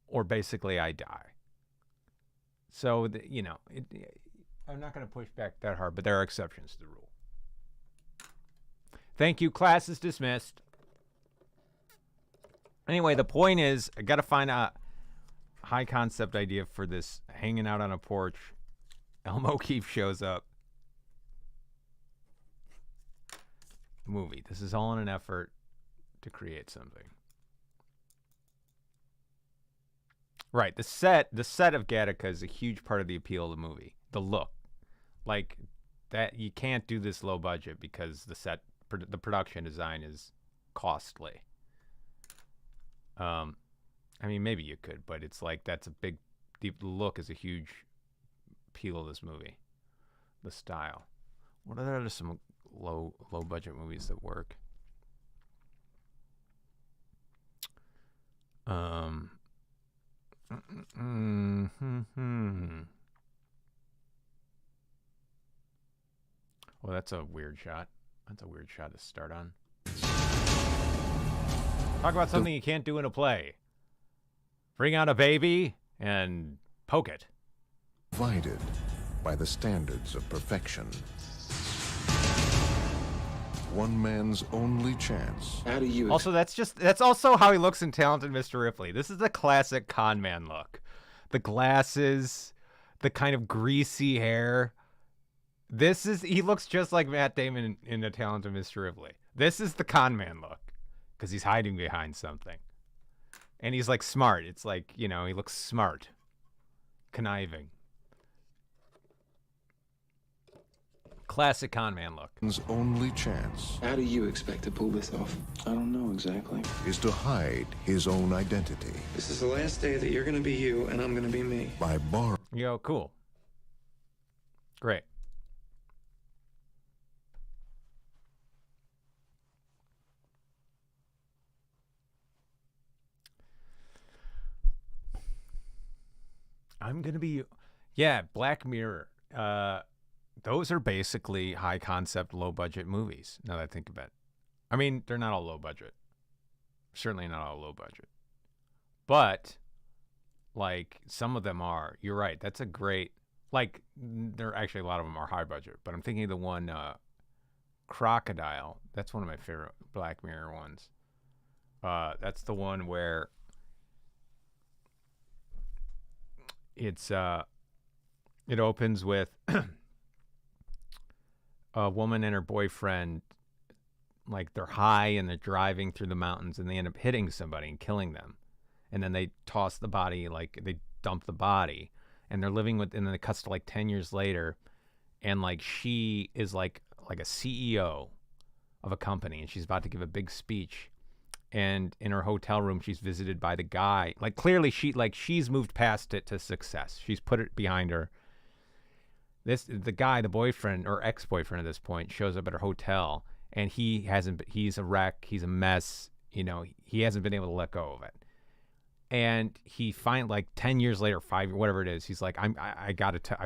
or basically I die. So I'm not going to push back that hard, but there are exceptions to the rule. Thank you. Class is dismissed. Anyway, the point is, I got to find a high concept idea for this hanging out on a porch. Elmo O'Keefe shows up. Movie. This is all in an effort to create something. Right. The set of Gattaca is a huge part of the appeal of the movie. The look. Like that, you can't do this low budget because the production design is costly. I mean, maybe you could, but it's like that's a big, deep look is a huge appeal of this movie. The style. What are some low budget movies that work? Well, that's a weird shot. That's a weird shot to start on. Talk about something you can't do in a play. Bring out a baby and poke it. Divided by the standards of perfection. One man's only chance. How do you... Also, that's also how he looks in Talented Mr. Ripley. This is the classic con man look. The glasses, the kind of greasy hair. He looks just like Matt Damon in The Talented Mr. Ripley. This is the con man look because he's hiding behind something. And he's like smart. It's like, he looks smart. Conniving. Classic con man look. His only chance. How do you expect to pull this off? I don't know exactly. Is to hide his own identity. This is the last day that you're going to be you and I'm going to be me. By borrowing. Cool. Great. I'm going to be... Yeah, Black Mirror. Those are basically high concept, low budget movies, now that I think about it. I mean, they're not all low budget. Certainly not all low budget. But, like, some of them are. You're right. That's a great... Like, there actually a lot of them are high budget. But I'm thinking of the one, Crocodile. That's one of my favorite Black Mirror ones. That's the one where... It opens with a woman and her boyfriend, like they're high and they're driving through the mountains and they end up hitting somebody and killing them. And then they toss the body, like they dump the body and they're living with, and then it cuts to like 10 years later. And like, she is like a CEO of a company and she's about to give a big speech. And in her hotel room, she's visited by the guy. Like clearly she's moved past it to success. She's put it behind her. The guy, the boyfriend or ex-boyfriend at this point, shows up at her hotel and he's a wreck. He's a mess. He hasn't been able to let go of it. And he like 10 years later, 5, whatever it is, he's like, I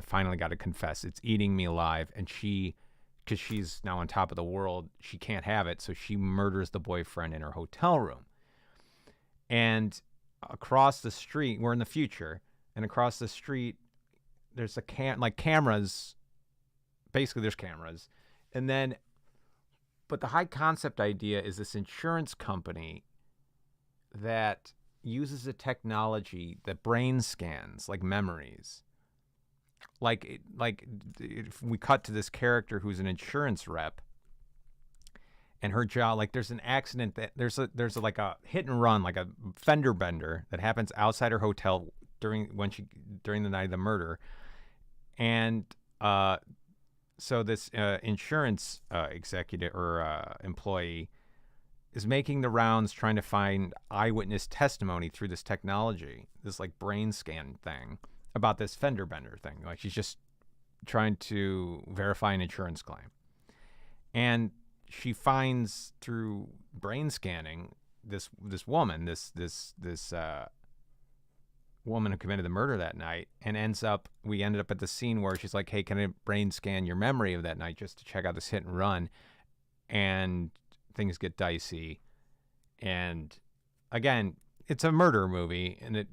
finally got to confess. It's eating me alive. And because she's now on top of the world, she can't have it. So she murders the boyfriend in her hotel room. And across the street, we're in the future, and across the street, there's cameras. Basically, there's cameras. And then, but the high concept idea is this insurance company that uses a technology that brain scans, like memories. Like if we cut to this character who's an insurance rep, and her job, like there's an accident that there's like a hit and run, like a fender bender that happens outside her hotel during the night of the murder, and so this insurance executive or employee is making the rounds trying to find eyewitness testimony through this technology, this like brain scan thing about this fender bender thing. Like she's just trying to verify an insurance claim. And she finds through brain scanning this woman, this woman who committed the murder that night, and we ended up at the scene where she's like, hey, can I brain scan your memory of that night just to check out this hit and run? And things get dicey. And again, it's a murder movie, and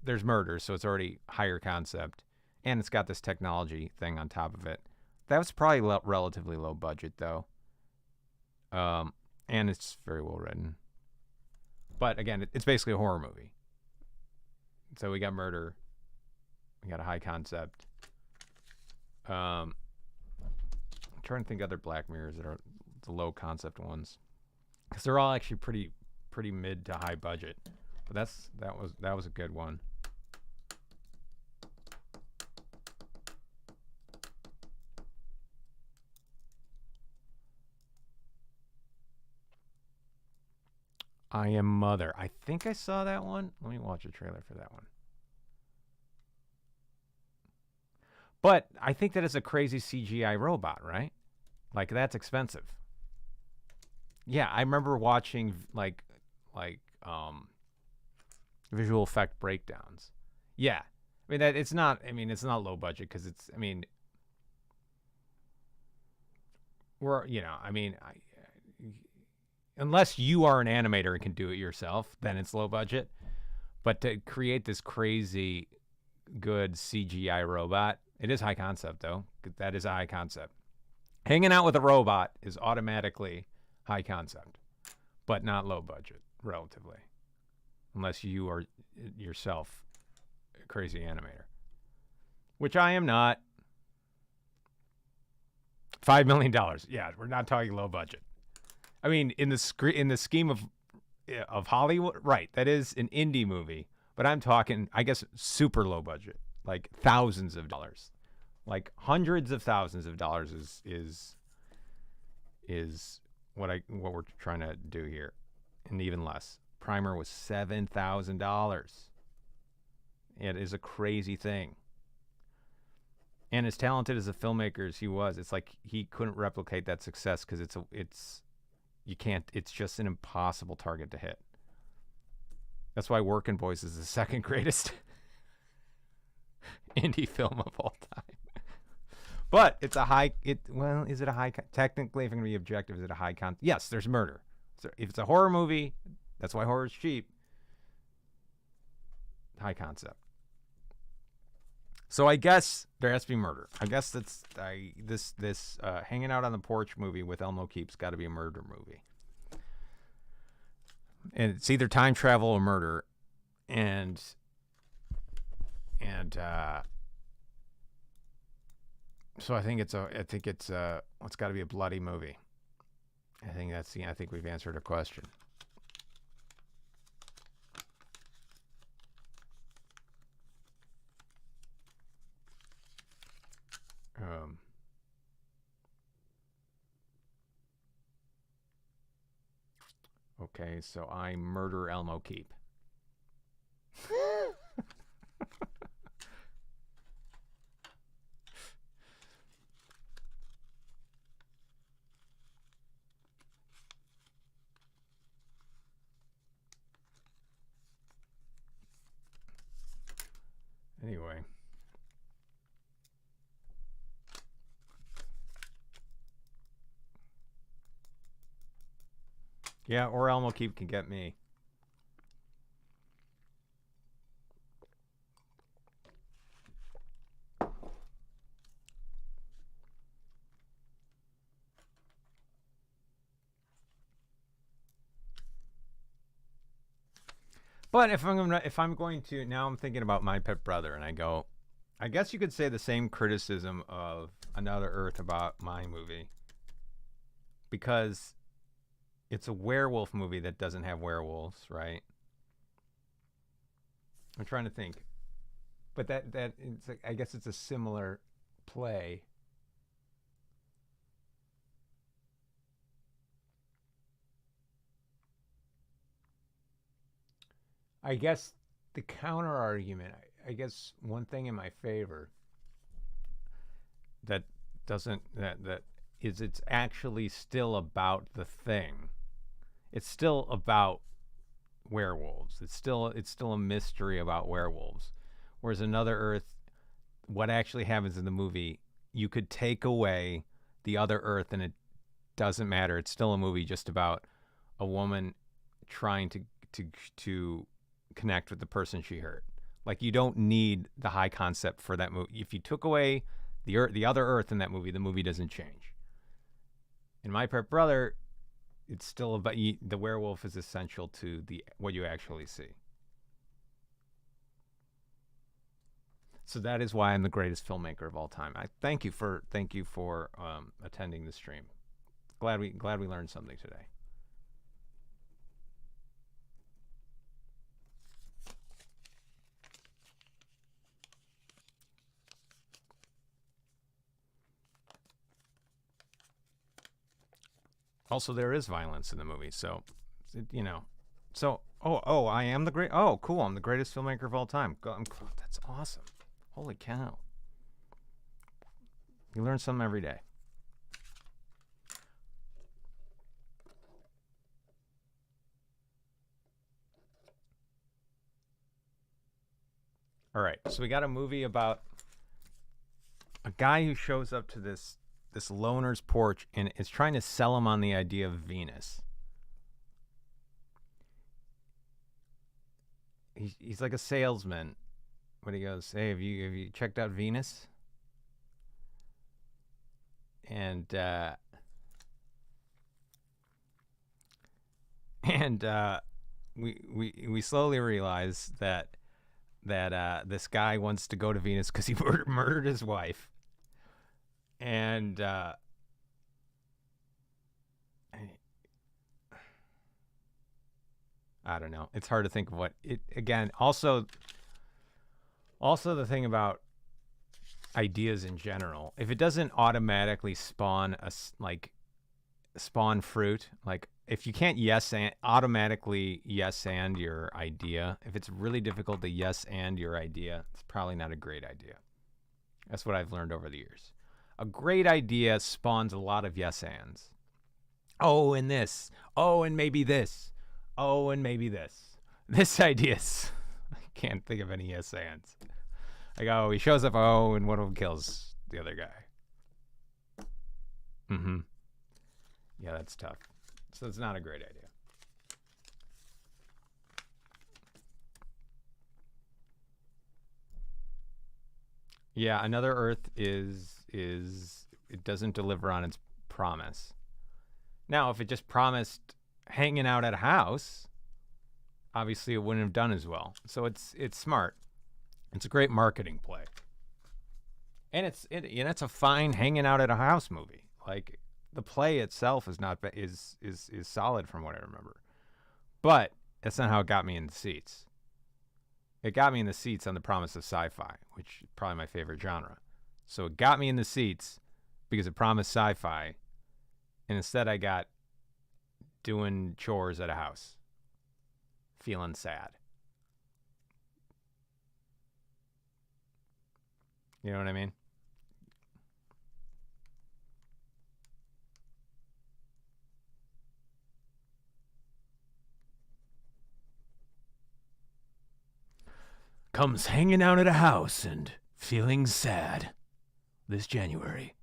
there's murder, so it's already higher concept, and it's got this technology thing on top of it. That was probably relatively low budget, though. And it's very well written. But again, it's basically a horror movie. So we got murder. We got a high concept. I'm trying to think of other Black Mirrors that are the low concept ones, because they're all actually pretty mid to high budget. But that was a good one. I Am Mother. I think I saw that one. Let me watch a trailer for that one. But I think that it's a crazy CGI robot, right? Like, that's expensive. Yeah, I remember watching like visual effect breakdowns. Yeah. I mean, it's not low budget, because unless you are an animator and can do it yourself, then it's low budget. But to create this crazy good CGI robot, it is high concept, though. That is a high concept. Hanging out with a robot is automatically high concept, but not low budget, relatively. Unless you are yourself a crazy animator, which I am not. $5 million. Yeah, we're not talking low budget. I mean, in the scheme of Hollywood, right? That is an indie movie, but I'm talking, I guess, super low budget, like thousands of dollars, like hundreds of thousands of dollars is what we're trying to do here, and even less. Primer was $7,000. It is a crazy thing. And as talented as a filmmaker as he was, it's like he couldn't replicate that success, because it's just an impossible target to hit. That's why Workin' Boys is the second greatest indie film of all time. But it's a high, is it a high, technically, if I'm going to be objective, is it a high yes, there's murder. So if it's a horror movie, that's why horror is cheap. High concept. So I guess there has to be murder. I guess this hanging out on the porch movie with Elmo Keep's got to be a murder movie. And it's either time travel or murder, and so I think it's got to be a bloody movie. I think we've answered a question. Okay, so I murder Elmo Keep. Anyway. Yeah, or Elmo Keep can get me. But if I'm going to, now I'm thinking about My Pet Brother, and I go, I guess you could say the same criticism of Another Earth about my movie, because it's a werewolf movie that doesn't have werewolves, right? I'm trying to think, but I guess it's a similar play. I guess the counter argument, I guess one thing in my favor that is it's actually still about the thing. It's still about werewolves. It's still a mystery about werewolves. Whereas Another Earth, what actually happens in the movie, you could take away the other Earth and it doesn't matter. It's still a movie just about a woman trying to connect with the person she hurt. Like, you don't need the high concept for that movie. If you took away the other Earth in that movie, the movie doesn't change. In My Pet Brother, it's still about the werewolf is essential to what you actually see. So that is why I'm the greatest filmmaker of all time. I thank you for attending the stream. Glad we learned something today. Also, there is violence in the movie, so I am the great. Oh, cool! I'm the greatest filmmaker of all time. That's awesome! Holy cow! You learn something every day. All right, so we got a movie about a guy who shows up to this loner's porch and is trying to sell him on the idea of Venus. He's like a salesman, but he goes, "Hey, have you checked out Venus?" And we slowly realize that this guy wants to go to Venus because he murdered his wife. And I don't know. It's hard to think of what it again. Also the thing about ideas in general, if it doesn't automatically spawn fruit, like if you can't automatically yes and your idea, if it's really difficult to yes and your idea, it's probably not a great idea. That's what I've learned over the years. A great idea spawns a lot of yes ands. Oh, and this. Oh, and maybe this. Oh, and maybe this. This idea's I can't think of any yes ands. Like, oh, he shows up, oh, and one of them kills the other guy. Mm-hmm. Yeah, that's tough. So it's not a great idea. Yeah, Another Earth is it doesn't deliver on its promise. Now, if it just promised hanging out at a house, obviously it wouldn't have done as well. So it's smart. It's a great marketing play. And it's a fine hanging out at a house movie. Like, the play itself is solid from what I remember. But that's not how it got me in the seats. It got me in the seats on the promise of sci-fi, which is probably my favorite genre. So it got me in the seats because it promised sci-fi, and instead I got doing chores at a house, feeling sad. You know what I mean? Comes hanging out at a house and feeling sad this January.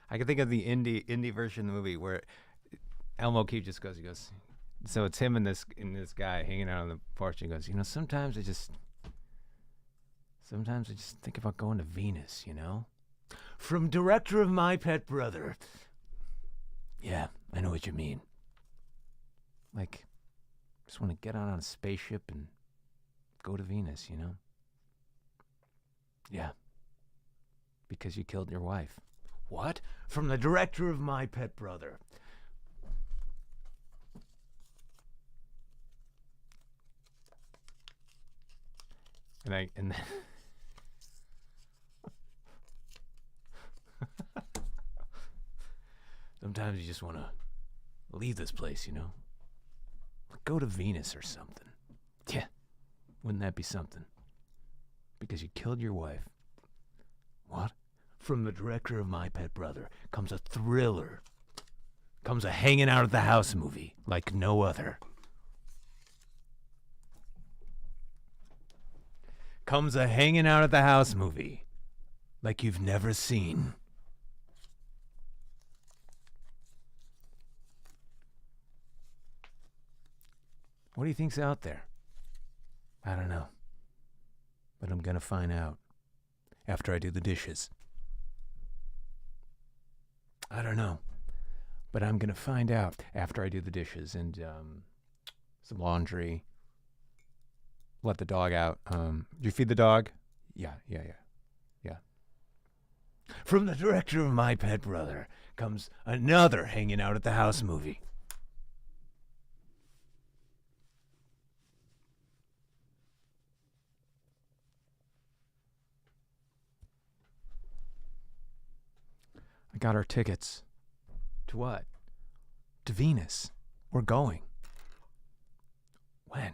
I can think of the indie version of the movie where Elmo just goes, so it's him and this guy hanging out on the porch, and he goes, sometimes I just think about going to Venus, From director of My Pet Brother. Yeah, I know what you mean. Like, just want to get on a spaceship and go to Venus, Yeah. Because you killed your wife. What? From the director of My Pet Brother. And then sometimes you just want to leave this place, Go to Venus or something. Yeah, wouldn't that be something? because you killed your wife. What? From the director of My Pet Brother comes a thriller. Comes a hanging out at the house movie like no other. Comes a hanging out at the house movie like you've never seen. What do you think's out there? I don't know. But I'm gonna find out after I do the dishes. I don't know. But I'm gonna find out after I do the dishes and some laundry. Let the dog out. Did you feed the dog? Yeah. From the director of My Pet Brother comes another hanging out at the house movie. I got our tickets. To what? To Venus. We're going. When?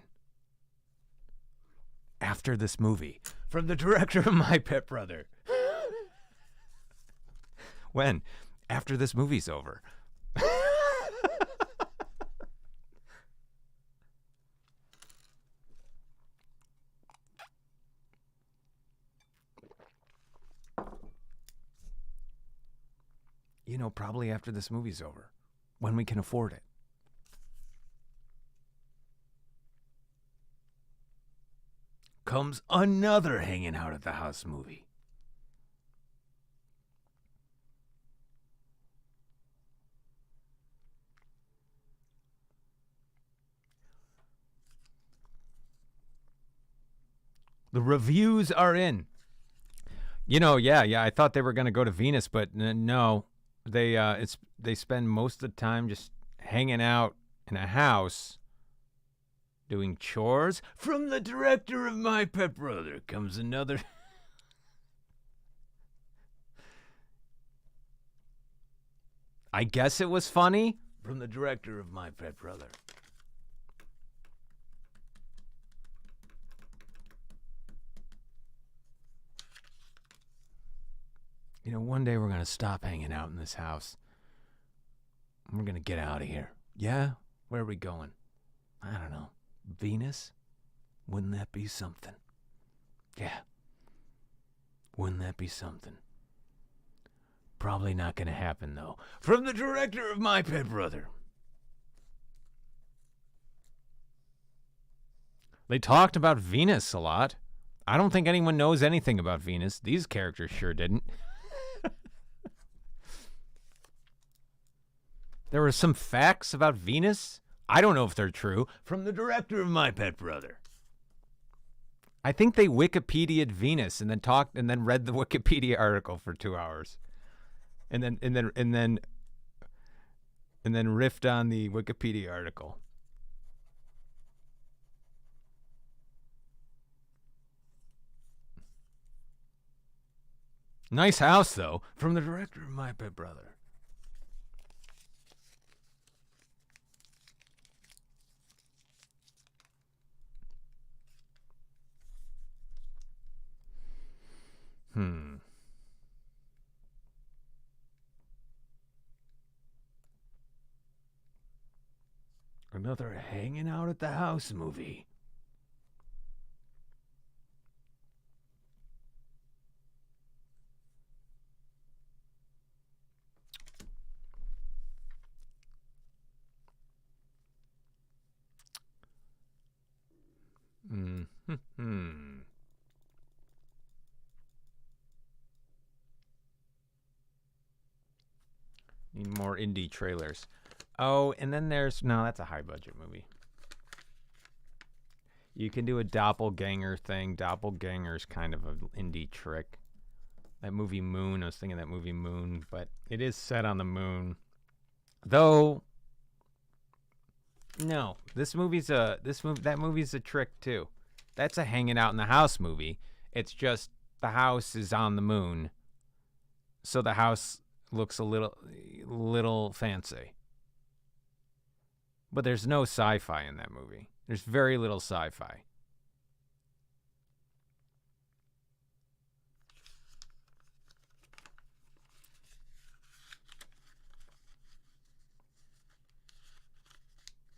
After this movie. From the director of My Pet Brother. When? After this movie's over. You know, probably after this movie's over. When we can afford it. Comes another hanging out at the house movie. The reviews are in. You know, yeah, I thought they were going to go to Venus, but no. They spend most of the time just hanging out in a house doing chores. From the director of My Pet Brother comes another. I guess it was funny. From the director of My Pet Brother. You know, one day we're going to stop hanging out in this house. We're going to get out of here. Yeah? Where are we going? I don't know. Venus? Wouldn't that be something? Yeah. Wouldn't that be something? Probably not going to happen, though. From the director of My Pet Brother. They talked about Venus a lot. I don't think anyone knows anything about Venus. These characters sure didn't. There were some facts about Venus. I don't know if they're true. From the director of My Pet Brother. I think they Wikipedia'd Venus and then read the Wikipedia article for 2 hours. And then riffed on the Wikipedia article. Nice house, though. From the director of My Pet Brother. Another hanging out at the house movie. Need more indie trailers. Oh, and then there's... No, that's a high-budget movie. You can do a doppelganger thing. Doppelganger's kind of an indie trick. That movie Moon, I was thinking that movie Moon, but it is set on the moon. Though... No, that movie's a trick, too. That's a hanging out in the house movie. It's just the house is on the moon. So the house looks a little fancy. But there's no sci-fi in that movie. There's very little sci-fi.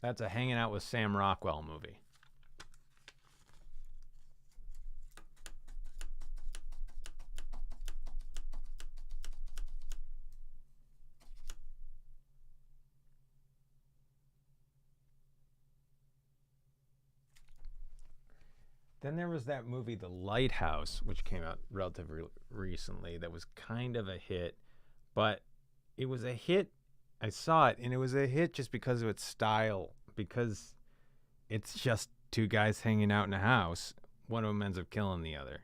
That's a Hanging Out with Sam Rockwell movie. Then there was that movie, The Lighthouse, which came out relatively recently, that was kind of a hit, but it was a hit. I saw it, and it was a hit just because of its style, because it's just two guys hanging out in a house. One of them ends up killing the other.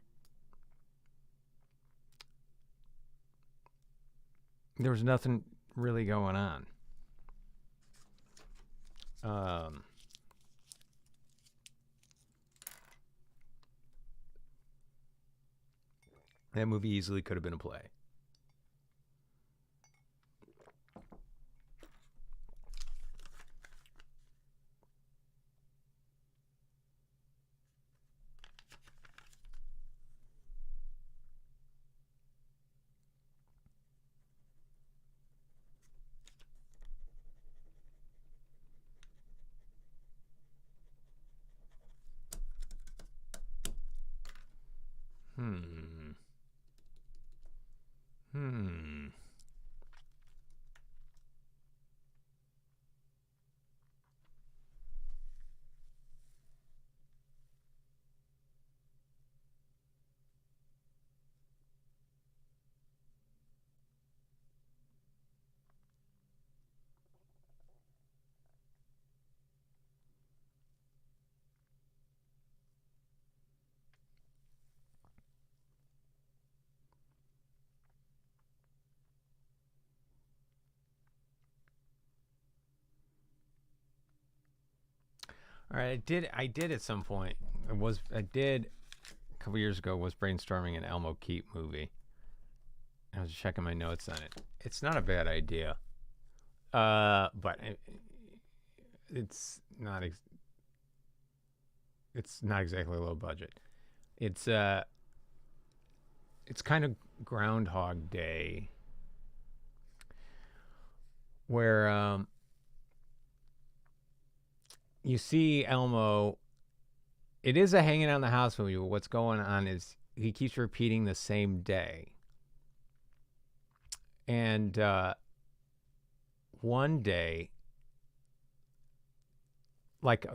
There was nothing really going on. That movie easily could have been a play. All right, I did at some point. I did a couple years ago was brainstorming an Elmo Keep movie. I was checking my notes on it. It's not a bad idea, but it's not exactly low budget. It's kind of Groundhog Day, where you see Elmo. It is a hanging out in the house movie, but what's going on is he keeps repeating the same day. And one day,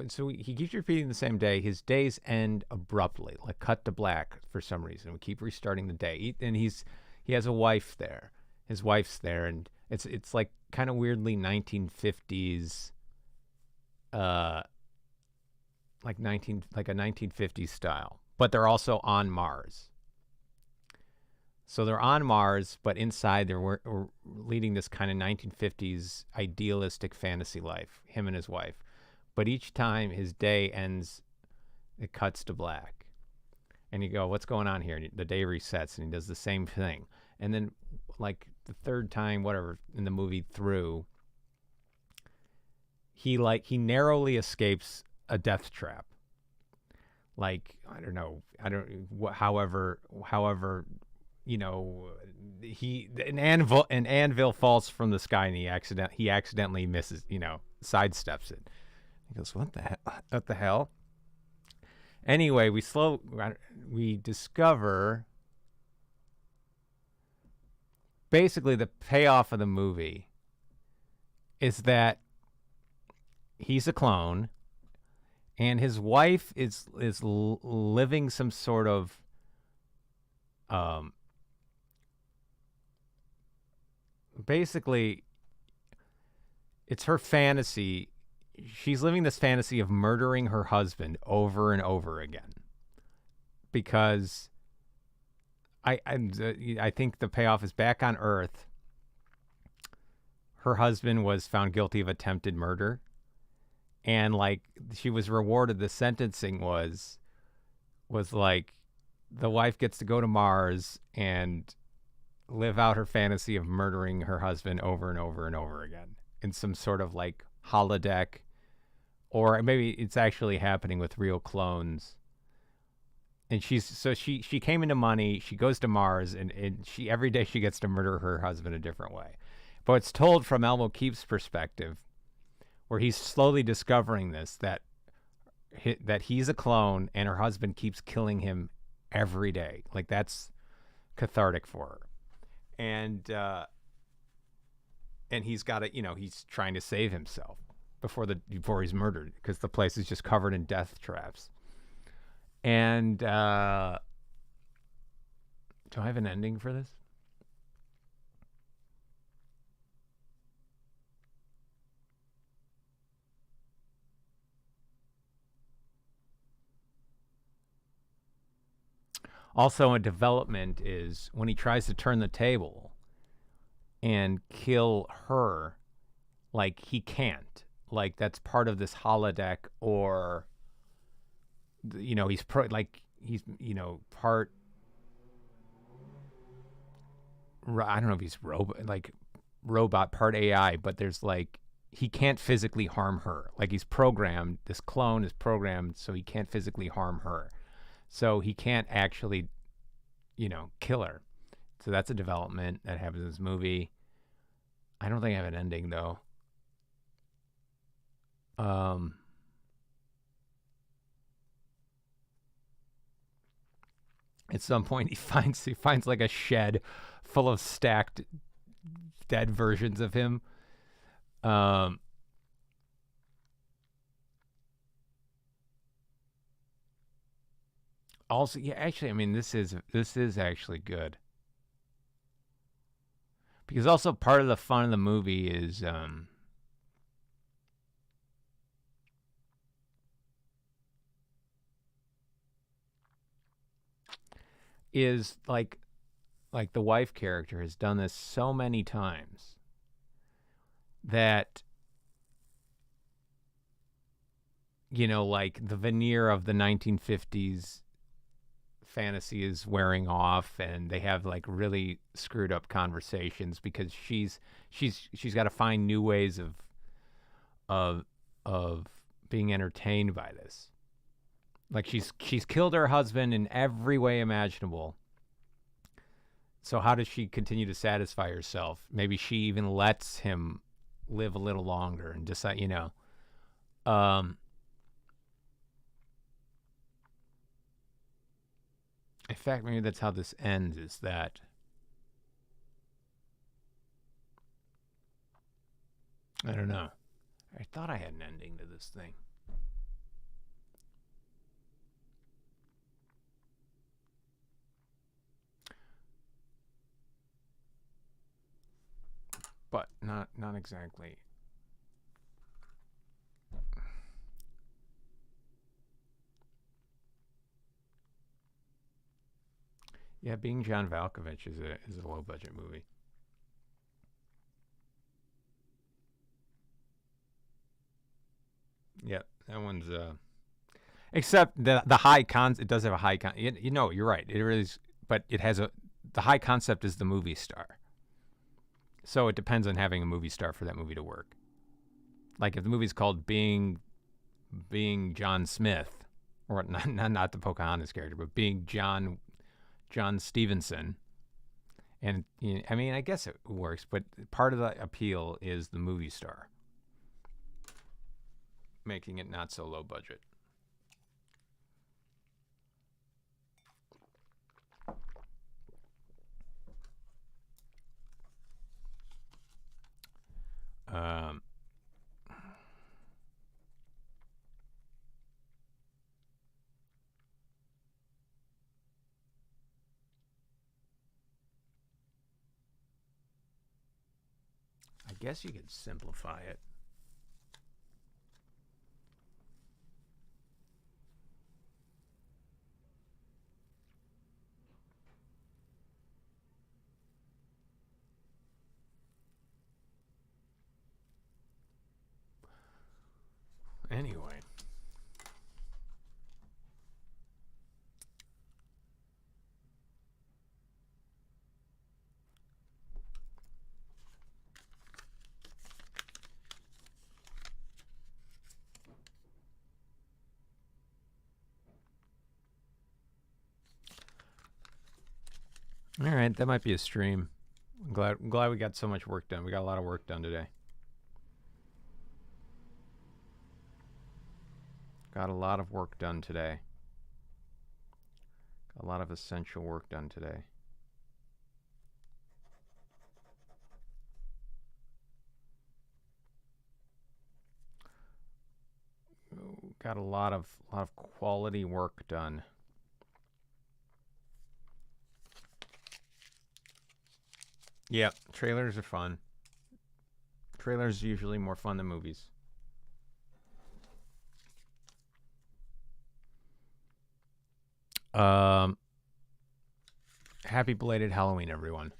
so he keeps repeating the same day. His days end abruptly, like cut to black for some reason. We keep restarting the day. And he has a wife there. His wife's there, and it's like kind of weirdly 1950s. Like a 1950s style, but they're also on Mars. So they're on Mars, but inside they're leading this kind of 1950s idealistic fantasy life, him and his wife. But each time his day ends, it cuts to black. And you go, what's going on here? And the day resets, and he does the same thing. And then, like the third time, whatever, in the movie through, he narrowly escapes a death trap. Like, however, an anvil falls from the sky, and he accidentally misses, sidesteps it. He goes, what the hell? Anyway, we discover basically the payoff of the movie is that he's a clone, and his wife is living some sort of basically it's her fantasy. She's living this fantasy of murdering her husband over and over again, because I think the payoff is back on Earth. Her husband was found guilty of attempted murder, and she was rewarded. The sentencing was like the wife gets to go to Mars and live out her fantasy of murdering her husband over and over and over again in some sort of holodeck, or maybe it's actually happening with real clones. And she came into money. She goes to Mars, and she every day she gets to murder her husband a different way. But it's told from Elmo Keep's perspective, where he's slowly discovering this, that he's a clone and her husband keeps killing him every day. Like, that's cathartic for her. And he's got to, he's trying to save himself before he's murdered, because the place is just covered in death traps. And do I have an ending for this? Also, a development is when he tries to turn the table and kill her, like, he can't. Like, that's part of this holodeck, or, he's part, I don't know if he's robot, part AI, but there's, like, he can't physically harm her. Like, he's programmed, this clone is programmed so he can't physically harm her. So he can't actually, kill her. So that's a development that happens in this movie. I don't think I have an ending, though. At some point, he finds like a shed full of stacked dead versions of him. Also, yeah, actually, I mean, this is actually good, because also part of the fun of the movie is like the wife character has done this so many times that, like, the veneer of the 1950s fantasy is wearing off, and they have, like, really screwed up conversations because she's got to find new ways of being entertained by this. Like, she's killed her husband in every way imaginable. So how does she continue to satisfy herself? Maybe she even lets him live a little longer and decide, in fact, maybe that's how this ends, is that I don't know. I thought I had an ending to this thing. But not exactly. Yeah, being John Malkovich is a low budget movie. Yep, that one's except the high it does have a high you're right. It really is, but it has the high concept is the movie star. So it depends on having a movie star for that movie to work. Like, if the movie's called Being John Smith, or not the Pocahontas character, but being John Stevenson, and I mean, I guess it works, but part of the appeal is the movie star, making it not so low budget. I guess you could simplify it. Anyway. All right, that might be a stream. I'm glad we got so much work done. We got a lot of work done today. Got a lot of work done today. Got a lot of essential work done today. Got a lot of quality work done. Yeah, trailers are fun. Trailers are usually more fun than movies. Happy belated Halloween, everyone.